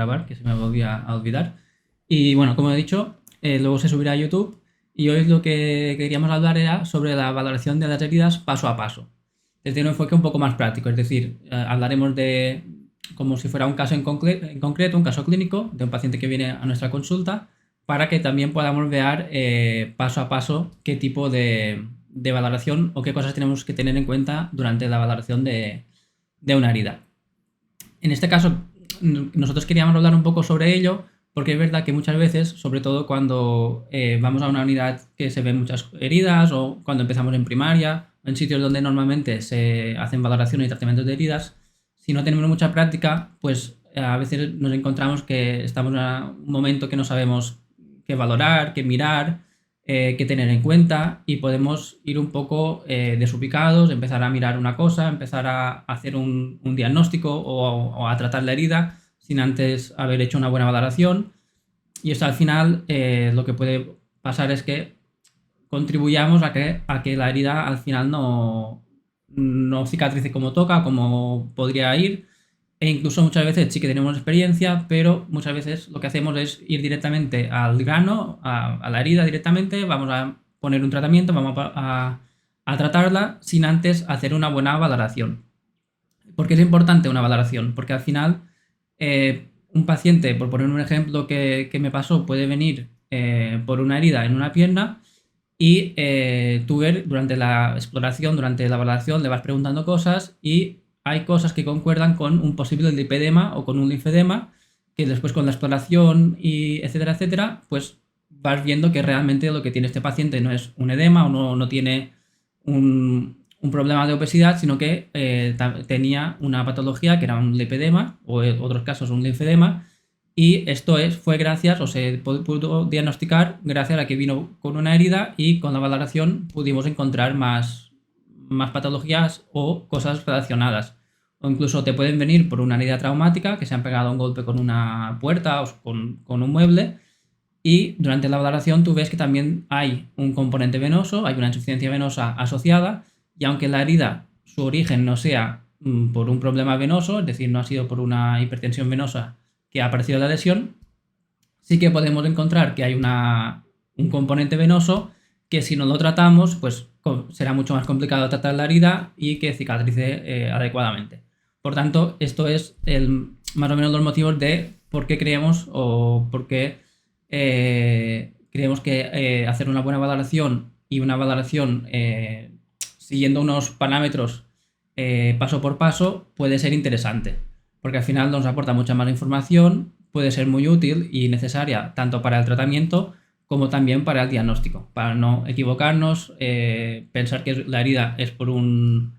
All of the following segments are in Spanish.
grabar, que se me volvía a olvidar. Y bueno, como he dicho, luego se subirá a YouTube. Y hoy lo que queríamos hablar era sobre la valoración de las heridas paso a paso, desde un enfoque un poco más práctico. Es decir, hablaremos de como si fuera un caso en concreto, un caso clínico de un paciente que viene a nuestra consulta, para que también podamos ver paso a paso qué tipo de valoración o qué cosas tenemos que tener en cuenta durante la valoración de una herida. En este caso, nosotros queríamos hablar un poco sobre ello, porque es verdad que muchas veces, sobre todo cuando vamos a una unidad que se ven muchas heridas o cuando empezamos en primaria, en sitios donde normalmente se hacen valoraciones y tratamientos de heridas, si no tenemos mucha práctica, pues a veces nos encontramos que estamos en un momento que no sabemos qué valorar, qué mirar, qué tener en cuenta, y podemos ir un poco desubicados, empezar a mirar una cosa, empezar a hacer un diagnóstico o a tratar la herida sin antes haber hecho una buena valoración. Y esto al final lo que puede pasar es que contribuyamos a que la herida al final no cicatrice como toca, como podría ir. E incluso muchas veces sí que tenemos experiencia, pero muchas veces lo que hacemos es ir directamente al grano, a la herida directamente, vamos a poner un tratamiento, vamos a tratarla sin antes hacer una buena valoración. ¿Por qué es importante una valoración? Porque al final un paciente, por poner un ejemplo que me pasó, puede venir por una herida en una pierna y tú durante la exploración, durante la valoración, le vas preguntando cosas y hay cosas que concuerdan con un posible lipedema o con un linfedema, que después con la exploración y etcétera, etcétera, pues vas viendo que realmente lo que tiene este paciente no es un edema o no tiene un problema de obesidad, sino que tenía una patología que era un lipedema o en otros casos un linfedema. Y esto fue gracias, o se pudo diagnosticar gracias a que vino con una herida y con la valoración pudimos encontrar más patologías o cosas relacionadas. O incluso te pueden venir por una herida traumática, que se han pegado un golpe con una puerta o con un mueble, y durante la valoración tú ves que también hay un componente venoso, hay una insuficiencia venosa asociada, y aunque la herida, su origen no sea por un problema venoso, es decir, no ha sido por una hipertensión venosa que ha aparecido la lesión, sí que podemos encontrar que hay un componente venoso que si no lo tratamos, pues será mucho más complicado tratar la herida y que cicatrice adecuadamente. Por tanto, esto es más o menos los motivos de por qué creemos o por qué creemos que hacer una buena valoración y una valoración siguiendo unos parámetros paso por paso puede ser interesante, porque al final nos aporta mucha más información, puede ser muy útil y necesaria tanto para el tratamiento como también para el diagnóstico, para no equivocarnos, pensar que la herida es por un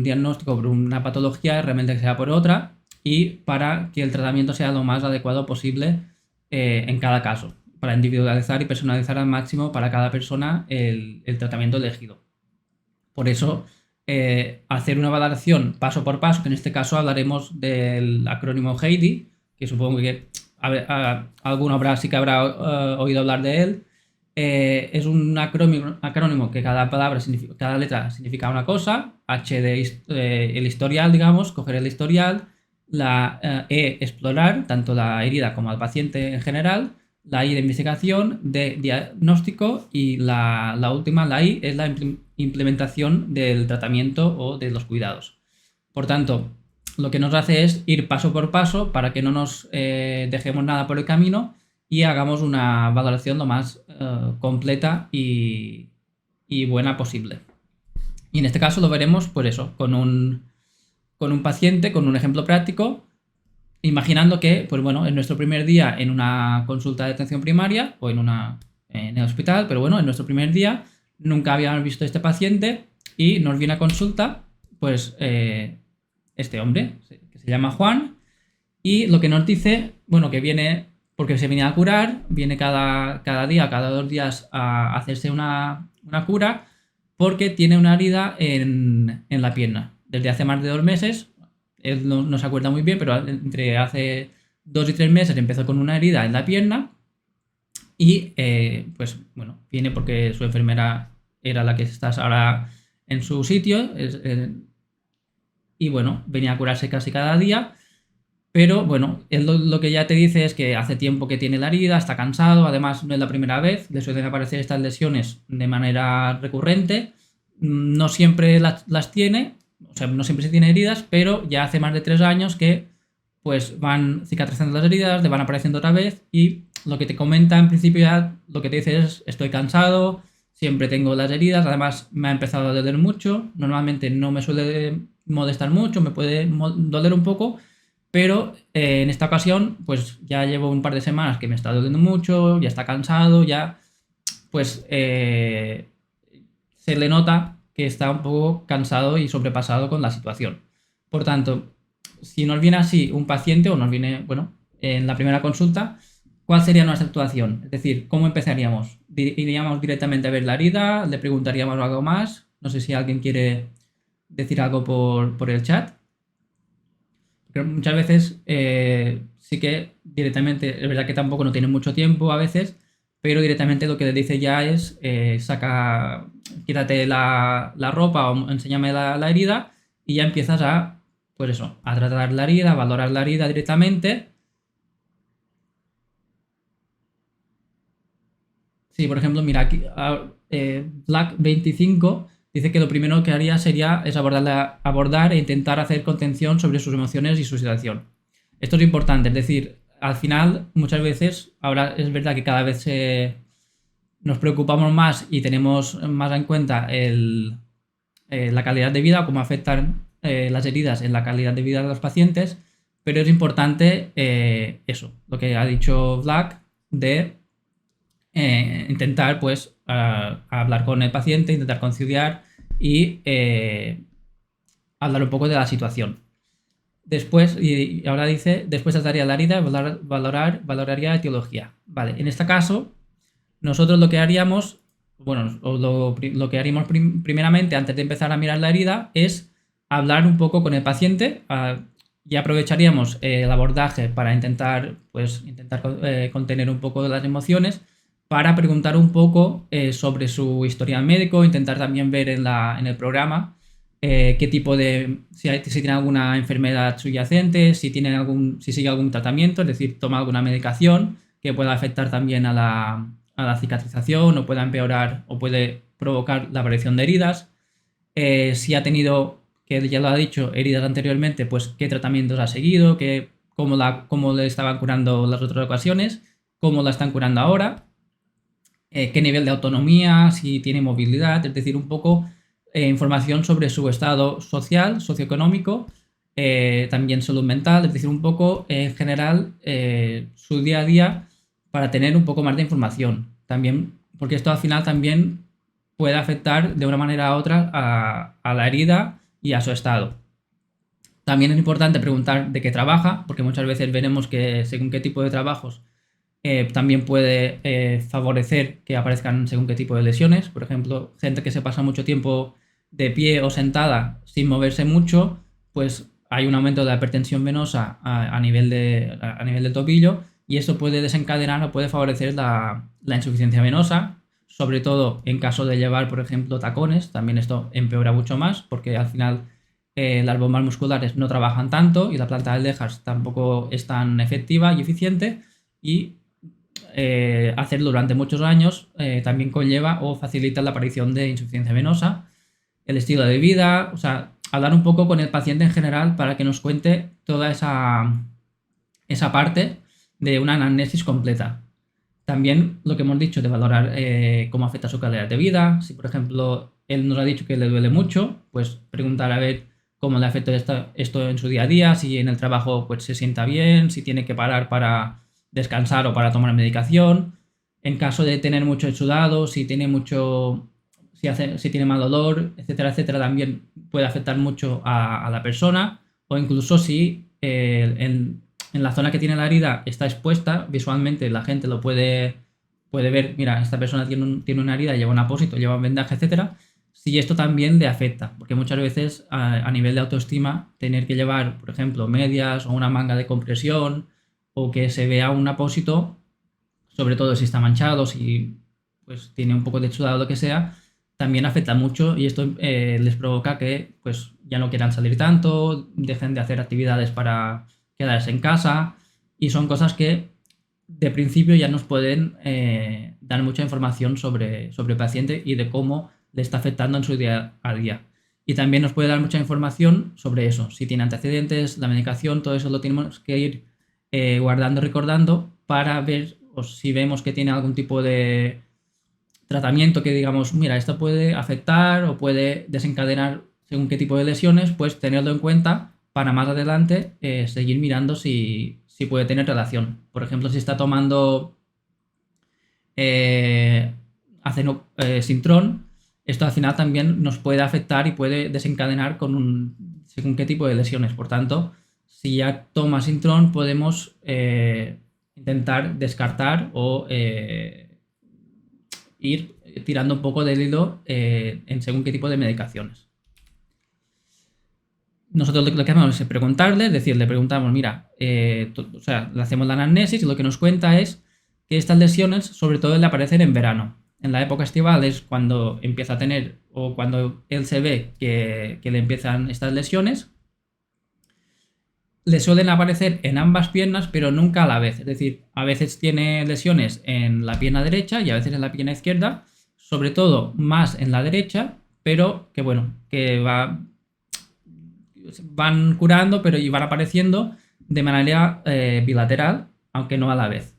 diagnóstico, por una patología, realmente que sea por otra, y para que el tratamiento sea lo más adecuado posible en cada caso, para individualizar y personalizar al máximo para cada persona el tratamiento elegido. Por eso, hacer una valoración paso por paso, que en este caso hablaremos del acrónimo HADI, que supongo que alguno sí que habrá oído hablar de él. Es un acrónimo que cada letra significa una cosa. H de el historial, digamos, coger el historial. La explorar, tanto la herida como al paciente en general. La I de investigación, de diagnóstico, y la última, la I, es la implementación del tratamiento o de los cuidados. Por tanto, lo que nos hace es ir paso por paso para que no nos dejemos nada por el camino y hagamos una valoración lo más completa y buena posible. Y en este caso lo veremos, pues eso, con un paciente, con un ejemplo práctico, imaginando que, pues bueno, es nuestro primer día en una consulta de atención primaria o en el hospital, pero bueno, en nuestro primer día nunca habíamos visto a este paciente y nos viene a consulta, pues este hombre, que se llama Juan, y lo que nos dice, bueno, que viene porque se viene a curar, viene cada día, cada 2 días a hacerse una cura, porque tiene una herida en la pierna. Desde hace más de 2 meses, él no se acuerda muy bien, pero entre hace 2 y 3 meses empezó con una herida en la pierna y pues bueno, viene porque su enfermera era la que está ahora en su sitio y bueno, venía a curarse casi cada día Pero bueno, él lo que ya te dice es que hace tiempo que tiene la herida, está cansado, además no es la primera vez, le suelen aparecer estas lesiones de manera recurrente, no siempre las tiene, o sea, no siempre se tiene heridas, pero ya hace más de 3 años que pues van cicatrizando las heridas, le van apareciendo otra vez y lo que te comenta en principio ya, lo que te dice es estoy cansado, siempre tengo las heridas, además me ha empezado a doler mucho, normalmente no me suele molestar mucho, me puede doler un poco, pero en esta ocasión, pues ya llevo un par de semanas que me está doliendo mucho, ya está cansado, ya pues se le nota que está un poco cansado y sobrepasado con la situación. Por tanto, si nos viene así un paciente o nos viene, bueno, en la primera consulta, ¿cuál sería nuestra actuación? Es decir, ¿cómo empezaríamos? ¿Iríamos directamente a ver la herida? ¿Le preguntaríamos algo más? No sé si alguien quiere decir algo por el chat. Pero muchas veces sí que directamente, es verdad que tampoco no tiene mucho tiempo a veces, pero directamente lo que le dice ya es quítate la ropa o enséñame la herida y ya empiezas pues eso, a tratar la herida, a valorar la herida directamente. Sí, por ejemplo, mira, aquí Black25 dice que lo primero que haría es abordar e intentar hacer contención sobre sus emociones y su situación. Esto es importante, es decir, al final muchas veces, ahora es verdad que cada vez nos preocupamos más y tenemos más en cuenta la calidad de vida, cómo afectan las heridas en la calidad de vida de los pacientes, pero es importante eso, lo que ha dicho Black, de intentar pues hablar con el paciente, intentar conciliar y hablar un poco de la situación. Después, y ahora dice, después trataría la herida, valoraría etiología. Vale, en este caso, nosotros lo que haríamos, bueno, lo que haríamos primeramente antes de empezar a mirar la herida es hablar un poco con el paciente y aprovecharíamos el abordaje para intentar contener un poco de las emociones, para preguntar un poco sobre su historial médico, intentar también ver en el programa qué tipo si tiene alguna enfermedad subyacente, si sigue algún tratamiento, es decir, toma alguna medicación que pueda afectar también a la cicatrización o pueda empeorar o puede provocar la aparición de heridas. Si ha tenido, que ya lo ha dicho, heridas anteriormente, pues qué tratamientos ha seguido, cómo le estaban curando las otras ocasiones, cómo la están curando ahora, qué nivel de autonomía, si tiene movilidad, es decir, un poco información sobre su estado social, socioeconómico, también salud mental, es decir, un poco en general su día a día para tener un poco más de información. También, porque esto al final también puede afectar de una manera u otra a la herida y a su estado. También es importante preguntar de qué trabaja, porque muchas veces veremos que según qué tipo de trabajos también puede favorecer que aparezcan según qué tipo de lesiones. Por ejemplo, gente que se pasa mucho tiempo de pie o sentada sin moverse mucho, pues hay un aumento de la hipertensión venosa a nivel del tobillo y esto puede desencadenar o puede favorecer la insuficiencia venosa, sobre todo en caso de llevar, por ejemplo, tacones. También esto empeora mucho más porque al final las bombas musculares no trabajan tanto y la planta del Dejas tampoco es tan efectiva y eficiente, y hacerlo durante muchos años también conlleva o facilita la aparición de insuficiencia venosa, el estilo de vida, o sea, hablar un poco con el paciente en general para que nos cuente toda esa parte de una anamnesis completa. También lo que hemos dicho de valorar cómo afecta su calidad de vida. Si, por ejemplo, él nos ha dicho que le duele mucho, pues preguntar a ver cómo le afecta esto en su día a día, si en el trabajo pues se sienta bien, si tiene que parar para descansar o para tomar medicación. En caso de tener mucho exudado, si tiene si tiene mal olor, etcétera, etcétera, también puede afectar mucho a la persona, o incluso si en la zona que tiene la herida está expuesta, visualmente la gente puede ver, mira, esta persona tiene una herida, lleva un apósito, lleva un vendaje, etcétera, si esto también le afecta, porque muchas veces a nivel de autoestima, tener que llevar, por ejemplo, medias o una manga de compresión, o que se vea un apósito, sobre todo si está manchado, si pues tiene un poco de exudado, lo que sea, también afecta mucho y esto les provoca que pues ya no quieran salir tanto, dejen de hacer actividades quedarse en casa, y son cosas que de principio ya nos pueden dar mucha información sobre el paciente y de cómo le está afectando en su día a día. Y también nos puede dar mucha información sobre eso, si tiene antecedentes, la medicación, todo eso lo tenemos que ir guardando, recordando, para ver o si vemos que tiene algún tipo de tratamiento que digamos, mira, esto puede afectar o puede desencadenar según qué tipo de lesiones, pues tenerlo en cuenta para más adelante seguir mirando si puede tener relación. Por ejemplo, si está tomando Sintrón, esto al final también nos puede afectar y puede desencadenar según qué tipo de lesiones. Por tanto, si ya toma Sintrón, podemos intentar descartar o ir tirando un poco del hilo en según qué tipo de medicaciones. Nosotros lo que hacemos es preguntarle, es decir, le preguntamos, mira, le hacemos la anamnesis y lo que nos cuenta es que estas lesiones sobre todo le aparecen en verano. En la época estival es cuando empieza a tener, o cuando él se ve que le empiezan estas lesiones. Le suelen aparecer en ambas piernas, pero nunca a la vez. Es decir, a veces tiene lesiones en la pierna derecha y a veces en la pierna izquierda, sobre todo más en la derecha, pero que bueno, que van curando y van apareciendo de manera bilateral, aunque no a la vez.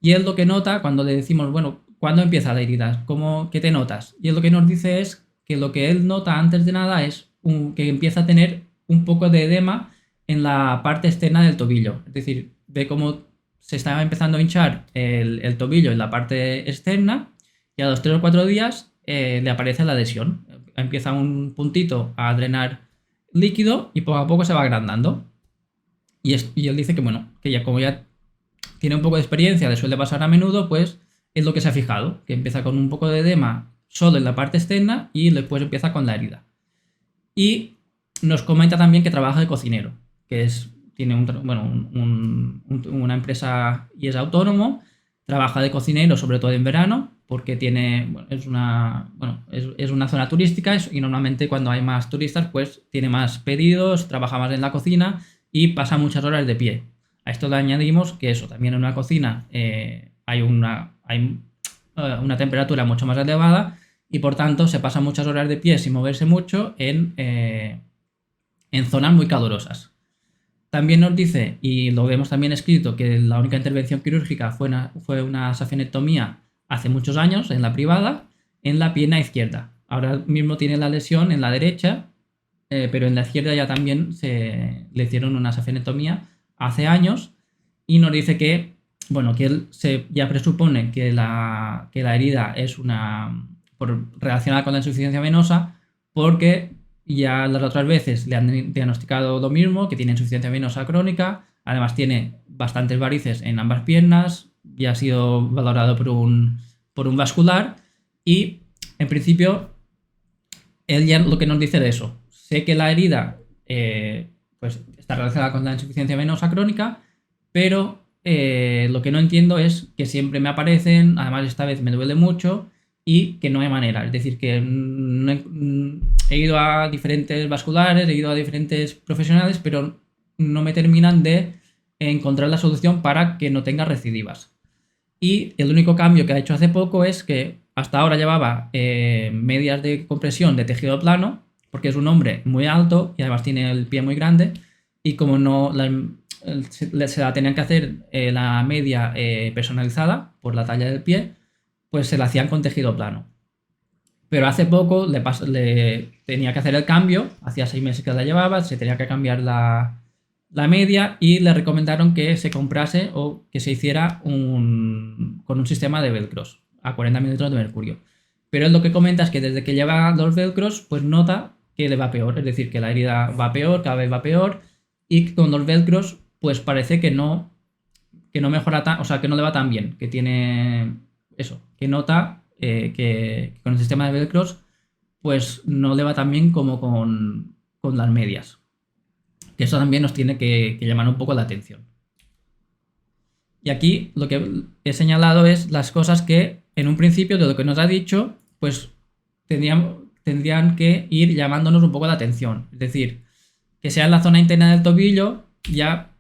Y él lo que nota cuando le decimos, bueno, ¿cuándo empieza la herida? ¿Qué te notas? Y él lo que nos dice es que lo que él nota antes de nada es que empieza a tener un poco de edema en la parte externa del tobillo. Es decir, ve cómo se está empezando a hinchar el tobillo en la parte externa y a los 3 o 4 días le aparece la lesión. Empieza un puntito a drenar líquido y poco a poco se va agrandando. Y él dice que bueno, que ya como ya tiene un poco de experiencia, le suele pasar a menudo, pues es lo que se ha fijado, que empieza con un poco de edema solo en la parte externa y después empieza con la herida. Y nos comenta también que trabaja de cocinero, que tiene una empresa y es autónomo, trabaja de cocinero sobre todo en verano, porque es una zona turística y normalmente cuando hay más turistas pues tiene más pedidos, trabaja más en la cocina y pasa muchas horas de pie. A esto le añadimos que también en una cocina hay una temperatura mucho más elevada y por tanto se pasa muchas horas de pie sin moverse mucho en zonas muy calurosas. También nos dice, y lo vemos también escrito, que la única intervención quirúrgica fue una safenectomía hace muchos años en la privada, en la pierna izquierda. Ahora mismo tiene la lesión en la derecha, pero en la izquierda ya también le hicieron una safenectomía hace años y nos dice que él ya presupone que la herida es relacionada con la insuficiencia venosa porque ya las otras veces le han diagnosticado lo mismo, que tiene insuficiencia venosa crónica, además tiene bastantes varices en ambas piernas, ya ha sido valorado por un vascular y en principio él ya lo que nos dice de eso, sé que la herida pues está relacionada con la insuficiencia venosa crónica, pero lo que no entiendo es que siempre me aparecen, además esta vez me duele mucho y que no hay manera. Es decir, que he ido a diferentes vasculares, he ido a diferentes profesionales, pero no me terminan de encontrar la solución para que no tenga recidivas. Y el único cambio que ha hecho hace poco es que hasta ahora llevaba medias de compresión de tejido plano, porque es un hombre muy alto y además tiene el pie muy grande, y como se la tenían que hacer la media personalizada por la talla del pie, pues se la hacían con tejido plano. Pero hace poco le tenía que hacer el cambio, hacía 6 meses que la llevaba, se tenía que cambiar la media y le recomendaron que se comprase o que se hiciera con un sistema de velcros a 40 mililitros de mercurio. Pero él lo que comenta es que desde que lleva los velcros, pues nota que le va peor, es decir, que la herida va peor, cada vez va peor, y con los velcros, pues parece que no mejora que no le va tan bien, que tiene eso, que nota que con el sistema de velcros, pues no le va tan bien como con las medias. Que eso también nos tiene que llamar un poco la atención. Y aquí lo que he señalado es las cosas que en un principio de lo que nos ha dicho, pues tendrían que ir llamándonos un poco la atención. Es decir, que sea en la zona interna del tobillo, ya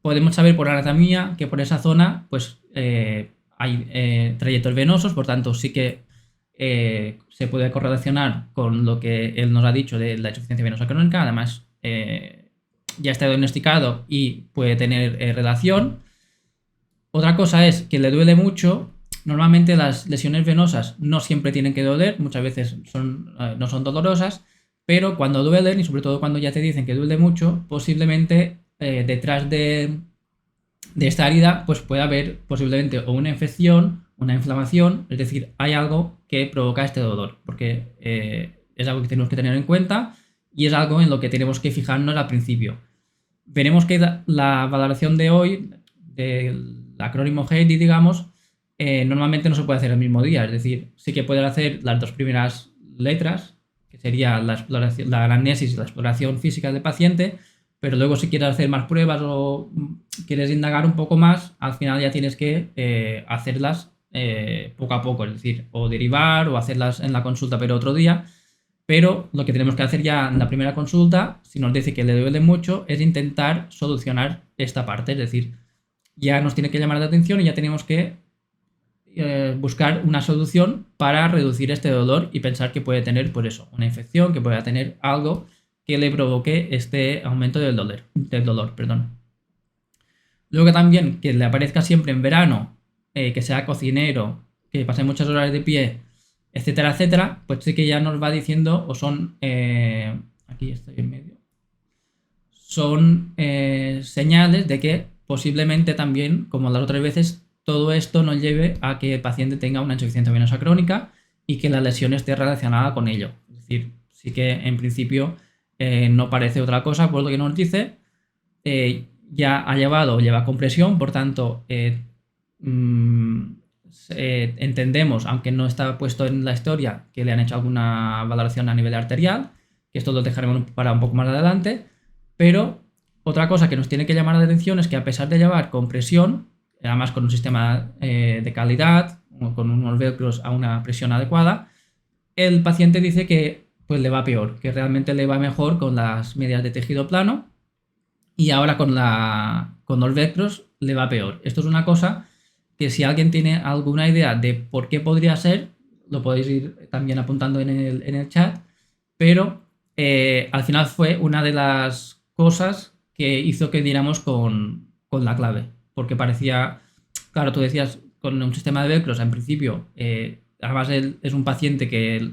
podemos saber por anatomía que por esa zona pues hay trayectos venosos, por tanto sí que se puede correlacionar con lo que él nos ha dicho de la insuficiencia venosa crónica. Además, ya está diagnosticado y puede tener relación. Otra cosa es que le duele mucho. Normalmente las lesiones venosas no siempre tienen que doler, muchas veces no son dolorosas, pero cuando duelen, y sobre todo cuando ya te dicen que duele mucho, posiblemente detrás de esta herida pues puede haber posiblemente o una infección, una inflamación, es decir, hay algo que provoca este dolor, porque es algo que tenemos que tener en cuenta y es algo en lo que tenemos que fijarnos al principio. Veremos que la valoración de hoy, del acrónimo HEDI, digamos, normalmente no se puede hacer el mismo día, es decir, sí que pueden hacer las dos primeras letras, que sería la anamnesis y la exploración física del paciente, pero luego si quieres hacer más pruebas o quieres indagar un poco más, al final ya tienes que hacerlas poco a poco, es decir, o derivar o hacerlas en la consulta pero otro día. Pero lo que tenemos que hacer ya en la primera consulta, si nos dice que le duele mucho, es intentar solucionar esta parte, es decir, ya nos tiene que llamar la atención y ya tenemos que buscar una solución para reducir este dolor y pensar que puede tener, pues eso, una infección, que pueda tener algo que le provoque este aumento del dolor, perdón. Luego también que le aparezca siempre en verano, que sea cocinero, que pase muchas horas de pie, etcétera, etcétera, pues sí que ya nos va diciendo, o son, aquí estoy en medio, son señales de que posiblemente también, como las otras veces, todo esto nos lleve a que el paciente tenga una insuficiencia venosa crónica y que la lesión esté relacionada con ello. Es decir, sí que en principio no parece otra cosa por lo que nos dice. Ya ha lleva compresión, por tanto, entendemos, aunque no está puesto en la historia, que le han hecho alguna valoración a nivel arterial, que esto lo dejaremos para un poco más adelante, pero otra cosa que nos tiene que llamar la atención es que a pesar de llevar compresión, además con un sistema de calidad, con unos velcros a una presión adecuada, el paciente dice que pues le va peor, que realmente le va mejor con las medias de tejido plano y ahora con los velcros le va peor. Esto es una cosa que si alguien tiene alguna idea de por qué podría ser, lo podéis ir también apuntando en el chat, pero al final fue una de las cosas que hizo que diéramos con la clave, porque parecía, claro, tú decías, con un sistema de velcros, en principio, además él es un paciente que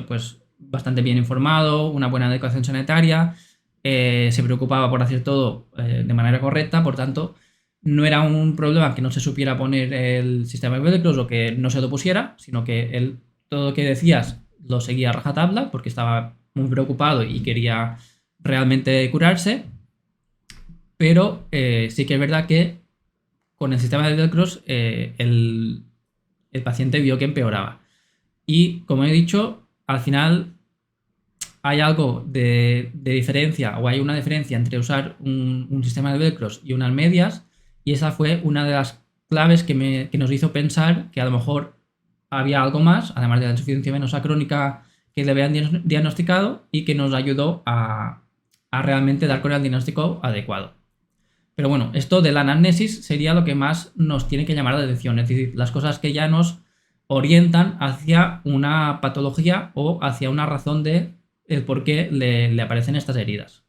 pues bastante bien informado, una buena educación sanitaria, se preocupaba por hacer todo de manera correcta, por tanto, no era un problema que no se supiera poner el sistema de velcros o que no se lo pusiera, sino que él todo lo que decías lo seguía a rajatabla porque estaba muy preocupado y quería realmente curarse, pero sí que es verdad que con el sistema de velcros el paciente vio que empeoraba. Y como he dicho, al final hay algo de diferencia o hay una diferencia entre usar un sistema de velcros y unas medias, y esa fue una de las claves que nos hizo pensar que a lo mejor había algo más, además de la insuficiencia venosa crónica que le habían diagnosticado y que nos ayudó a realmente dar con el diagnóstico adecuado. Pero bueno, esto de la anamnesis sería lo que más nos tiene que llamar la atención, es decir, las cosas que ya nos orientan hacia una patología o hacia una razón de el por qué le aparecen estas heridas.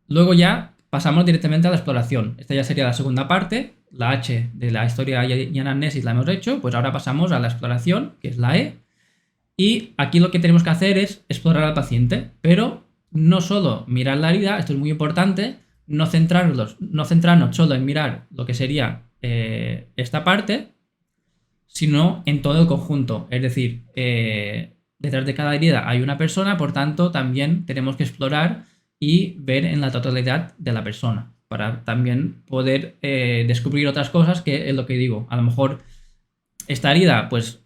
Luego ya pasamos directamente a la exploración. Esta ya sería la segunda parte. La H de la historia y anamnesis la hemos hecho, pues ahora pasamos a la exploración, que es la E. Y aquí lo que tenemos que hacer es explorar al paciente, pero no solo mirar la herida, esto es muy importante, no centrarnos solo en mirar lo que sería esta parte, sino en todo el conjunto. Es decir, detrás de cada herida hay una persona, por tanto, también tenemos que explorar y ver en la totalidad de la persona, para también poder descubrir otras cosas, que es lo que digo. A lo mejor esta herida, pues,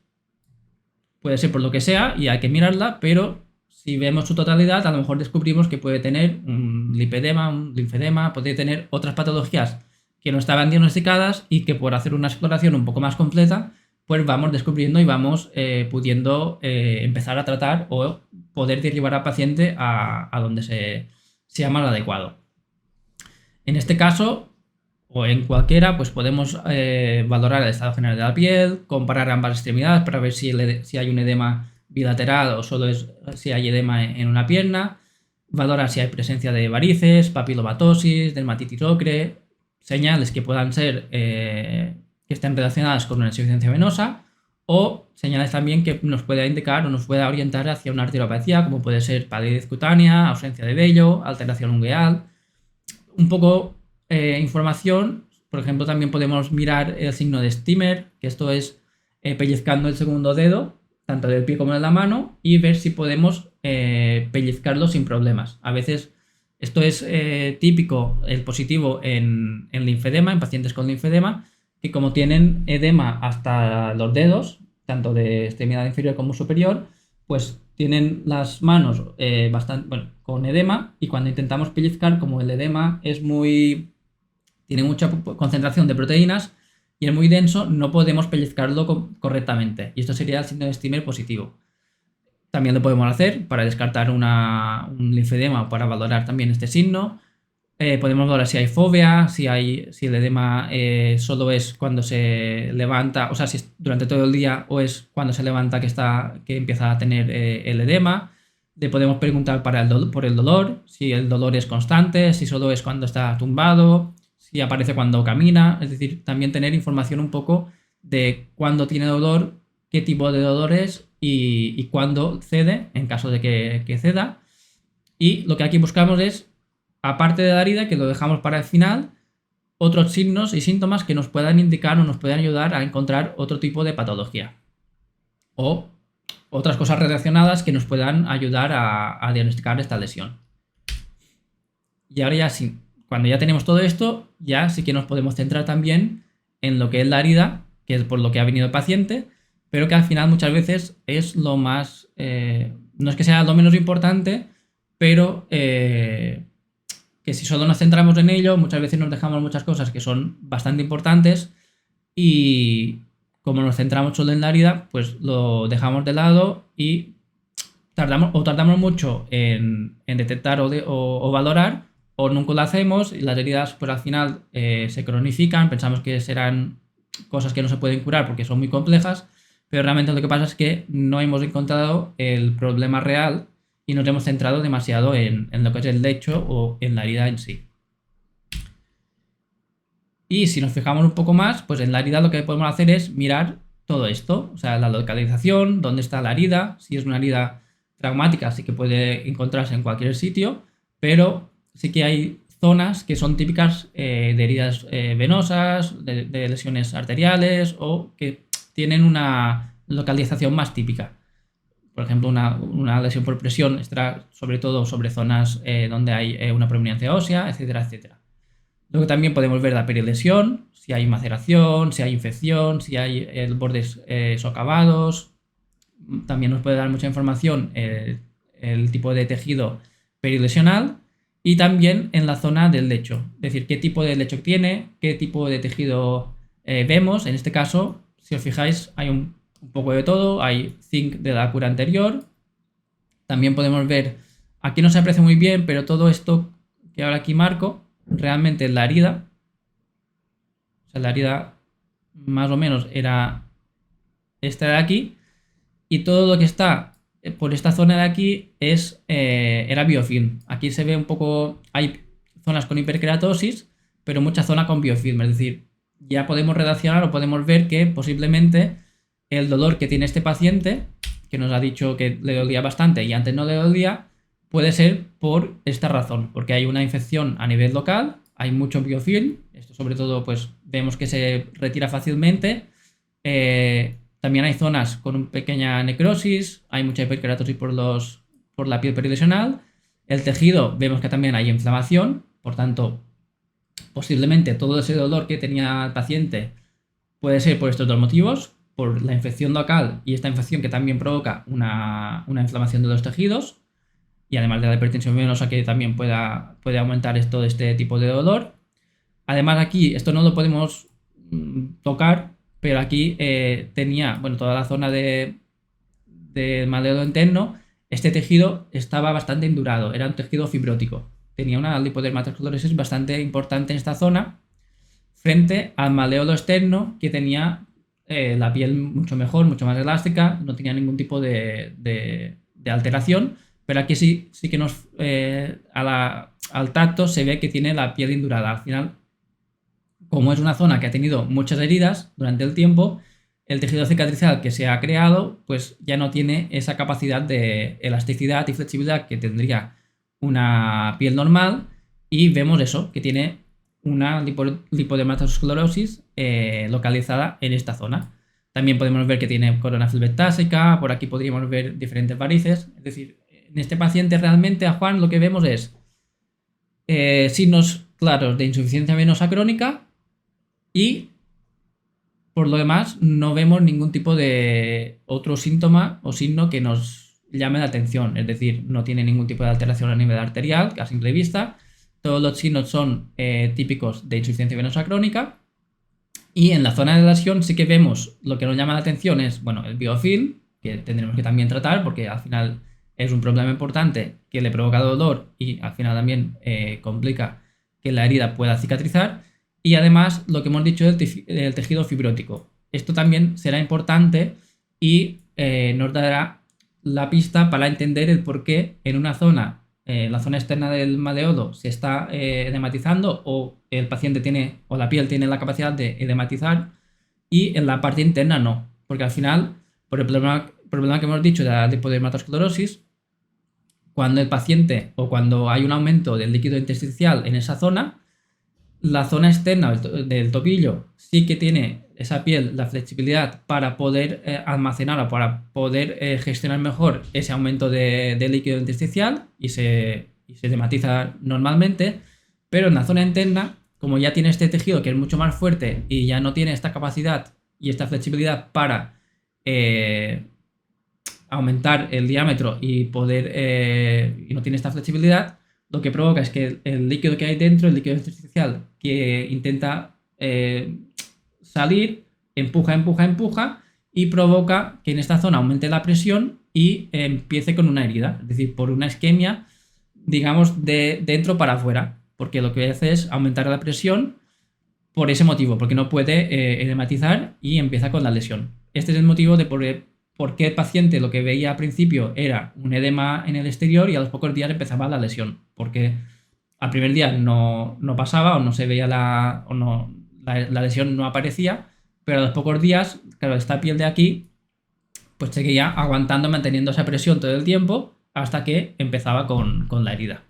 puede ser por lo que sea y hay que mirarla, pero si vemos su totalidad, a lo mejor descubrimos que puede tener un lipedema, un linfedema, puede tener otras patologías que no estaban diagnosticadas y que por hacer una exploración un poco más completa, pues vamos descubriendo y vamos pudiendo empezar a tratar o poder derivar al paciente a donde sea más adecuado. En este caso, o en cualquiera, pues podemos valorar el estado general de la piel, comparar ambas extremidades para ver si hay un edema bilateral o solo si hay edema en una pierna, valorar si hay presencia de varices, papilomatosis, dermatitis ocre, señales que puedan ser que estén relacionadas con una insuficiencia venosa, o señales también que nos pueda indicar o nos pueda orientar hacia una arteriopatía, como puede ser palidez cutánea, ausencia de vello, alteración ungueal. Un poco información, por ejemplo, también podemos mirar el signo de Stimmer, que esto es pellizcando el segundo dedo, tanto del pie como de la mano, y ver si podemos pellizcarlo sin problemas. A veces esto es típico, el positivo en linfedema, en pacientes con linfedema, que como tienen edema hasta los dedos, tanto de extremidad inferior como superior, pues tienen las manos con edema, y cuando intentamos pellizcar, como el edema tiene mucha concentración de proteínas y es muy denso, no podemos pellizcarlo correctamente. Y esto sería el signo de Stimmer positivo. También lo podemos hacer para descartar un linfedema o para valorar también este signo. Podemos valorar si hay fobia, si el edema solo es cuando se levanta, o sea, si es durante todo el día o es cuando se levanta que empieza a tener el edema. Le podemos preguntar por el dolor, si el dolor es constante, si solo es cuando está tumbado, si aparece cuando camina. Es decir, también tener información un poco de cuándo tiene dolor, qué tipo de dolor es y cuándo cede, en caso de que ceda. Y lo que aquí buscamos es, aparte de la herida, que lo dejamos para el final, otros signos y síntomas que nos puedan indicar o nos puedan ayudar a encontrar otro tipo de patología. O otras cosas relacionadas que nos puedan ayudar a diagnosticar esta lesión. Y ahora ya sí, cuando ya tenemos todo esto, ya sí que nos podemos centrar también en lo que es la herida, que es por lo que ha venido el paciente, pero que al final muchas veces es lo más... no es que sea lo menos importante, pero que si solo nos centramos en ello, muchas veces nos dejamos muchas cosas que son bastante importantes y como nos centramos solo en la herida, pues lo dejamos de lado y tardamos mucho en detectar o valorar, o nunca lo hacemos y las heridas pues al final se cronifican, pensamos que serán cosas que no se pueden curar porque son muy complejas, pero realmente lo que pasa es que no hemos encontrado el problema real y nos hemos centrado demasiado en lo que es el lecho o en la herida en sí. Y si nos fijamos un poco más, pues en la herida lo que podemos hacer es mirar todo esto, o sea, la localización, dónde está la herida, si es una herida traumática, sí que puede encontrarse en cualquier sitio, pero sí que hay zonas que son típicas de heridas venosas, de lesiones arteriales o que tienen una localización más típica. Por ejemplo, una lesión por presión estará sobre todo sobre zonas donde hay una prominencia ósea, etcétera, etcétera. Luego también podemos ver la perilesión, si hay maceración, si hay infección, si hay bordes socavados. También nos puede dar mucha información el tipo de tejido perilesional y también en la zona del lecho. Es decir, qué tipo de lecho tiene, qué tipo de tejido vemos. En este caso, si os fijáis, hay un poco de todo. Hay zinc de la cura anterior. También podemos ver, aquí no se aprecia muy bien, pero todo esto que ahora aquí marco, realmente la herida, o sea, la herida más o menos era esta de aquí, y todo lo que está por esta zona de aquí era biofilm. Aquí se ve un poco, hay zonas con hiperkeratosis, pero mucha zona con biofilm, es decir, ya podemos relacionar o podemos ver que posiblemente el dolor que tiene este paciente, que nos ha dicho que le dolía bastante y antes no le dolía, puede ser por esta razón, porque hay una infección a nivel local, hay mucho biofilm, esto sobre todo pues vemos que se retira fácilmente, también hay zonas con una pequeña necrosis, hay mucha hiperkeratosis por la piel perilesional, el tejido vemos que también hay inflamación, por tanto posiblemente todo ese dolor que tenía el paciente puede ser por estos dos motivos, por la infección local y esta infección que también provoca una inflamación de los tejidos, y además de la hipertensión venosa que también puede aumentar este tipo de dolor. Además aquí, esto no lo podemos tocar, pero aquí tenía, bueno, toda la zona del malleolo interno, este tejido estaba bastante endurado, era un tejido fibrótico. tenía una lipodermatosclerosis bastante importante en esta zona frente al maleolo externo, que tenía la piel mucho mejor, mucho más elástica, no tenía ningún tipo de alteración, pero aquí sí que al tacto se ve que tiene la piel indurada. Al final, como es una zona que ha tenido muchas heridas durante el tiempo, el tejido cicatricial que se ha creado pues ya no tiene esa capacidad de elasticidad y flexibilidad que tendría una piel normal, y vemos eso, que tiene una lipodermatosclerosis localizada en esta zona. También podemos ver que tiene corona filbetásica, por aquí podríamos ver diferentes varices. Es decir, en este paciente realmente a Juan lo que vemos es signos claros de insuficiencia venosa crónica, y por lo demás no vemos ningún tipo de otro síntoma o signo que nos llame la atención. Es decir, no tiene ningún tipo de alteración a nivel arterial a simple vista. Todos los signos son típicos de insuficiencia venosa crónica. Y en la zona de lesión sí que vemos, lo que nos llama la atención es, bueno, el biofilm, que tendremos que también tratar porque al final es un problema importante que le provoca dolor y al final también complica que la herida pueda cicatrizar. Y además lo que hemos dicho del tejido fibrótico. Esto también será importante y nos dará la pista para entender el por qué en una zona, la zona externa del maleolo, se está edematizando, o el paciente tiene, o la piel tiene la capacidad de edematizar, y en la parte interna no. Porque al final, por el problema que hemos dicho de la lipodermatosclerosis, cuando el paciente o cuando hay un aumento del líquido intersticial en esa zona, la zona externa del tobillo sí que tiene esa piel, la flexibilidad para poder almacenar o para poder gestionar mejor ese aumento de líquido intersticial y se edematiza normalmente, pero en la zona interna, como ya tiene este tejido que es mucho más fuerte y ya no tiene esta capacidad y esta flexibilidad para aumentar el diámetro y poder y no tiene esta flexibilidad, lo que provoca es que el líquido que hay dentro, el líquido intersticial que intenta salir, empuja y provoca que en esta zona aumente la presión y empiece con una herida, es decir, por una isquemia, digamos, de dentro para afuera, porque lo que hace es aumentar la presión por ese motivo, porque no puede edematizar y empieza con la lesión. Este es el motivo de por qué el paciente lo que veía al principio era un edema en el exterior y a los pocos días empezaba la lesión, porque al primer día no pasaba o no se veía la lesión no aparecía, pero a los pocos días, claro, esta piel de aquí pues seguía aguantando, manteniendo esa presión todo el tiempo hasta que empezaba con la herida.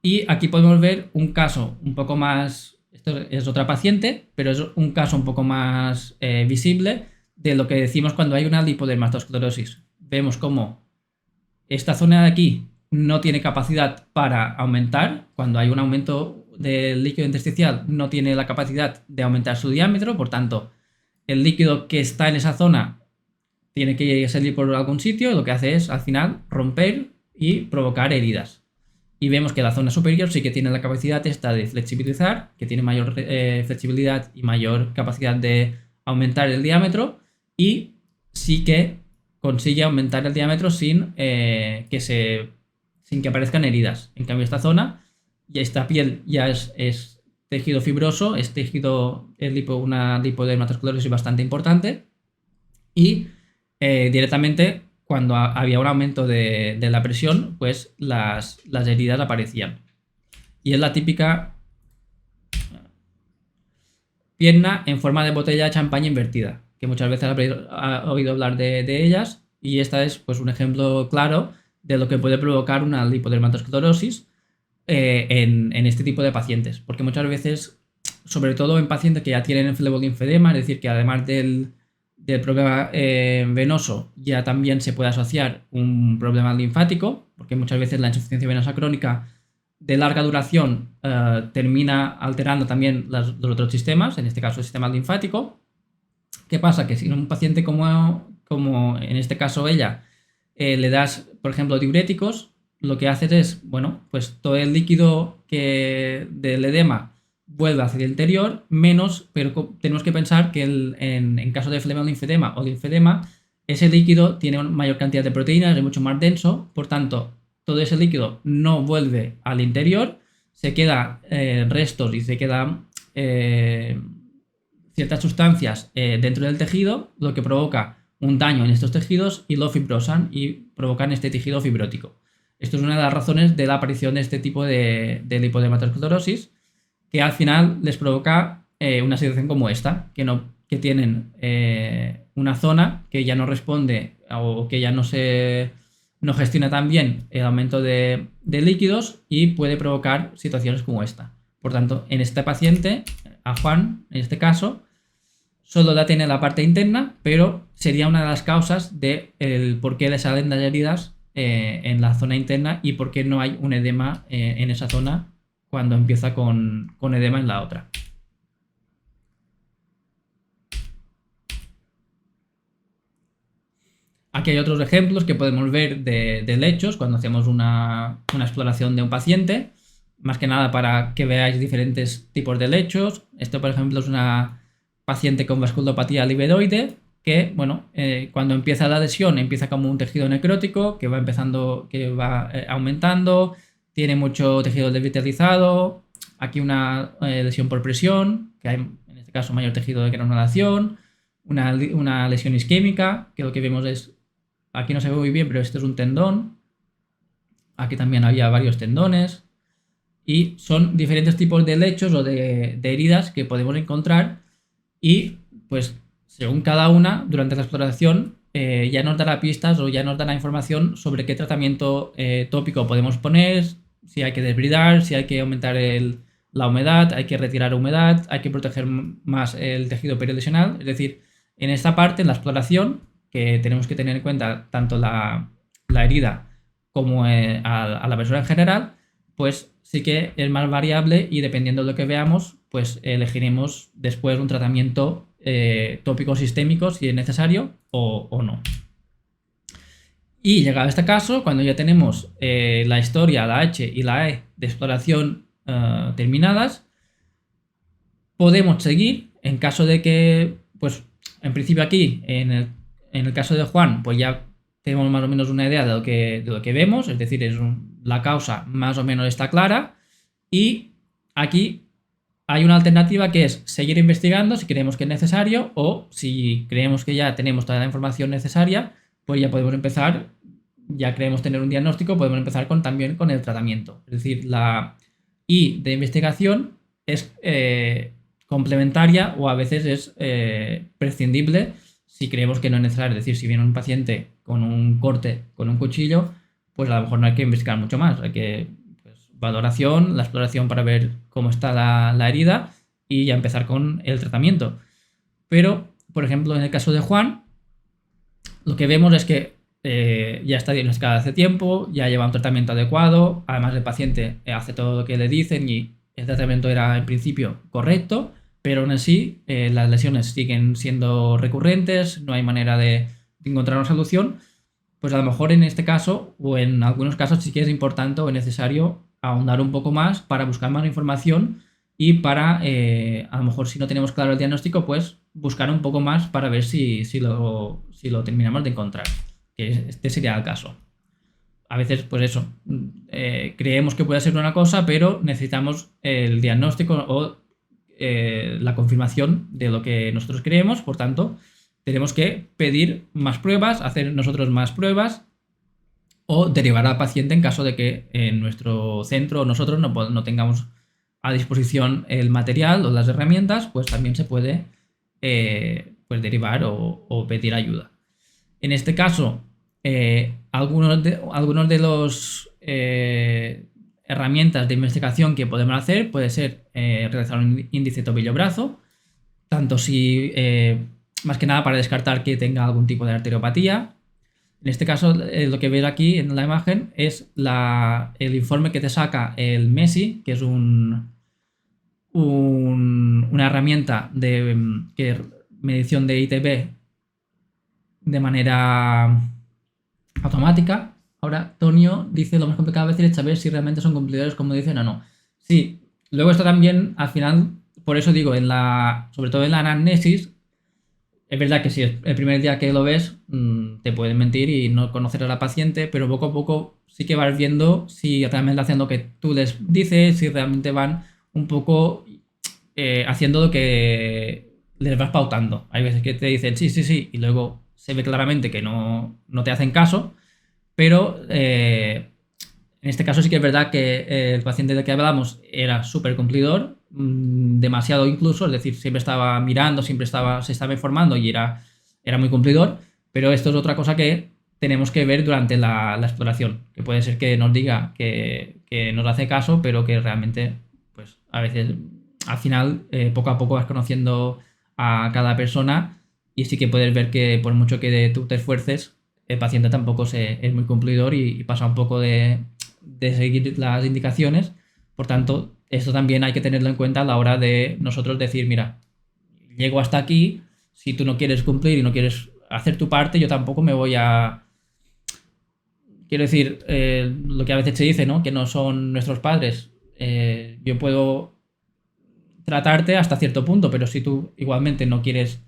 Y aquí podemos ver un caso un poco más, esto es otra paciente, pero es un caso un poco más visible de lo que decimos cuando hay una lipodermatosclerosis. Vemos cómo esta zona de aquí no tiene capacidad para aumentar. Cuando hay un aumento del líquido intersticial, no tiene la capacidad de aumentar su diámetro, por tanto, el líquido que está en esa zona tiene que salir por algún sitio, y lo que hace es, al final, romper y provocar heridas. Y vemos que la zona superior sí que tiene la capacidad esta de flexibilizar, que tiene mayor flexibilidad y mayor capacidad de aumentar el diámetro, y sí que consigue aumentar el diámetro sin que aparezcan heridas. En cambio, esta zona, y esta piel ya es tejido fibroso, es una lipodermatosclerosis bastante importante, y directamente cuando había un aumento de la presión, pues las heridas aparecían. Y es la típica pierna en forma de botella de champaña invertida, que muchas veces habréis oído hablar de ellas, y esta es pues un ejemplo claro de lo que puede provocar una lipodermatosclerosis en este tipo de pacientes, porque muchas veces, sobre todo en pacientes que ya tienen flebolinfedema, es decir, que además del problema venoso ya también se puede asociar un problema linfático, porque muchas veces la insuficiencia venosa crónica de larga duración termina alterando también los otros sistemas, en este caso el sistema linfático. ¿Qué pasa? Que si un paciente como en este caso ella, le das, por ejemplo, diuréticos, lo que haces es, bueno, pues todo el líquido del edema vuelve hacia el interior, pero tenemos que pensar que en caso de flebolinfedema o linfedema, ese líquido tiene una mayor cantidad de proteínas, es mucho más denso, por tanto, todo ese líquido no vuelve al interior, se quedan restos y se quedan ciertas sustancias dentro del tejido, lo que provoca un daño en estos tejidos y lo fibrosan y provocan este tejido fibrótico. Esto es una de las razones de la aparición de este tipo de lipodermatosclerosis, que al final les provoca una situación como esta, que tienen una zona que ya no responde o que ya no gestiona tan bien el aumento de líquidos y puede provocar situaciones como esta. Por tanto, en este paciente, a Juan, en este caso, solo la tiene la parte interna, pero sería una de las causas de el por qué le salen las heridas en la zona interna y por qué no hay un edema en esa zona cuando empieza con edema en la otra. Aquí hay otros ejemplos que podemos ver de lechos cuando hacemos una exploración de un paciente, más que nada para que veáis diferentes tipos de lechos. Esto, por ejemplo, es una paciente con vasculopatía libedoide que, bueno, cuando empieza la lesión empieza como un tejido necrótico que va aumentando, tiene mucho tejido desvitalizado, aquí una lesión por presión, que hay en este caso mayor tejido de granulación, una lesión isquémica, que lo que vemos es, aquí no se ve muy bien, pero este es un tendón, aquí también había varios tendones, y son diferentes tipos de lechos o de heridas que podemos encontrar y pues según cada una durante la exploración ya nos dará pistas o ya nos dará información sobre qué tratamiento tópico podemos poner, si hay que desbridar, si hay que aumentar la humedad, hay que retirar humedad, hay que proteger más el tejido perilesional. Es decir, en esta parte, en la exploración, que tenemos que tener en cuenta tanto la herida como a la persona en general, pues sí que es más variable y dependiendo de lo que veamos, pues elegiremos después un tratamiento tópico sistémico si es necesario o no. Y llegado a este caso, cuando ya tenemos la historia, la H y la E de exploración terminadas, podemos seguir en caso de que, pues en principio aquí, en el caso de Juan, pues ya tenemos más o menos una idea de lo que vemos, es decir, la causa más o menos está clara y aquí hay una alternativa que es seguir investigando si creemos que es necesario o si creemos que ya tenemos toda la información necesaria, pues ya podemos empezar, ya creemos tener un diagnóstico, podemos empezar también con el tratamiento. Es decir, la I de investigación es complementaria o a veces es prescindible si creemos que no es necesario. Es decir, si viene un paciente con un corte, con un cuchillo, pues a lo mejor no hay que investigar mucho más. Hay que, pues, valoración, la exploración para ver cómo está la herida y ya empezar con el tratamiento. Pero, por ejemplo, en el caso de Juan, lo que vemos es que ya está diagnosticada hace tiempo, ya lleva un tratamiento adecuado, además el paciente hace todo lo que le dicen y el tratamiento era en principio correcto, pero aún así las lesiones siguen siendo recurrentes, no hay manera de encontrar una solución, pues a lo mejor en este caso o en algunos casos sí que es importante o necesario ahondar un poco más para buscar más información y para, a lo mejor si no tenemos claro el diagnóstico, pues buscar un poco más para ver si lo terminamos de encontrar, que este sería el caso. A veces, pues eso, creemos que puede ser una cosa, pero necesitamos el diagnóstico o la confirmación de lo que nosotros creemos, por tanto, tenemos que pedir más pruebas, hacer nosotros más pruebas o derivar al paciente en caso de que en nuestro centro nosotros no tengamos a disposición el material o las herramientas, pues también se puede pues derivar o pedir ayuda. En este caso, algunos de los herramientas de investigación que podemos hacer puede ser realizar un índice tobillo-brazo, tanto si más que nada para descartar que tenga algún tipo de arteriopatía. En este caso, lo que veis aquí en la imagen es el informe que te saca el MESI, que es una herramienta de medición de ITB de manera automática. Ahora, Tonio dice lo más complicado a veces es saber si realmente son cumplidores como dicen o no. Sí, luego esto también, al final, por eso digo, sobre todo en la anamnesis, Es verdad que si es el primer día que lo ves, te pueden mentir y no conocer a la paciente, pero poco a poco sí que vas viendo si realmente hacen lo que tú les dices, si realmente van un poco haciendo lo que les vas pautando. Hay veces que te dicen sí, sí, sí, y luego se ve claramente que no te hacen caso, pero en este caso sí que es verdad que el paciente del que hablamos era súper cumplidor, demasiado incluso, es decir, siempre estaba mirando, se estaba informando y era muy cumplidor, pero esto es otra cosa que tenemos que ver durante la exploración, que puede ser que nos diga que nos hace caso, pero que realmente, pues a veces, al final, poco a poco vas conociendo a cada persona y sí que puedes ver que por mucho que tú te esfuerces, el paciente tampoco es muy cumplidor y pasa un poco de seguir las indicaciones. Por tanto, esto también hay que tenerlo en cuenta a la hora de nosotros decir, mira, llego hasta aquí, si tú no quieres cumplir y no quieres hacer tu parte, yo tampoco me voy a... Quiero decir, lo que a veces se dice, ¿no? Que no son nuestros padres. Yo puedo tratarte hasta cierto punto, pero si tú igualmente no quieres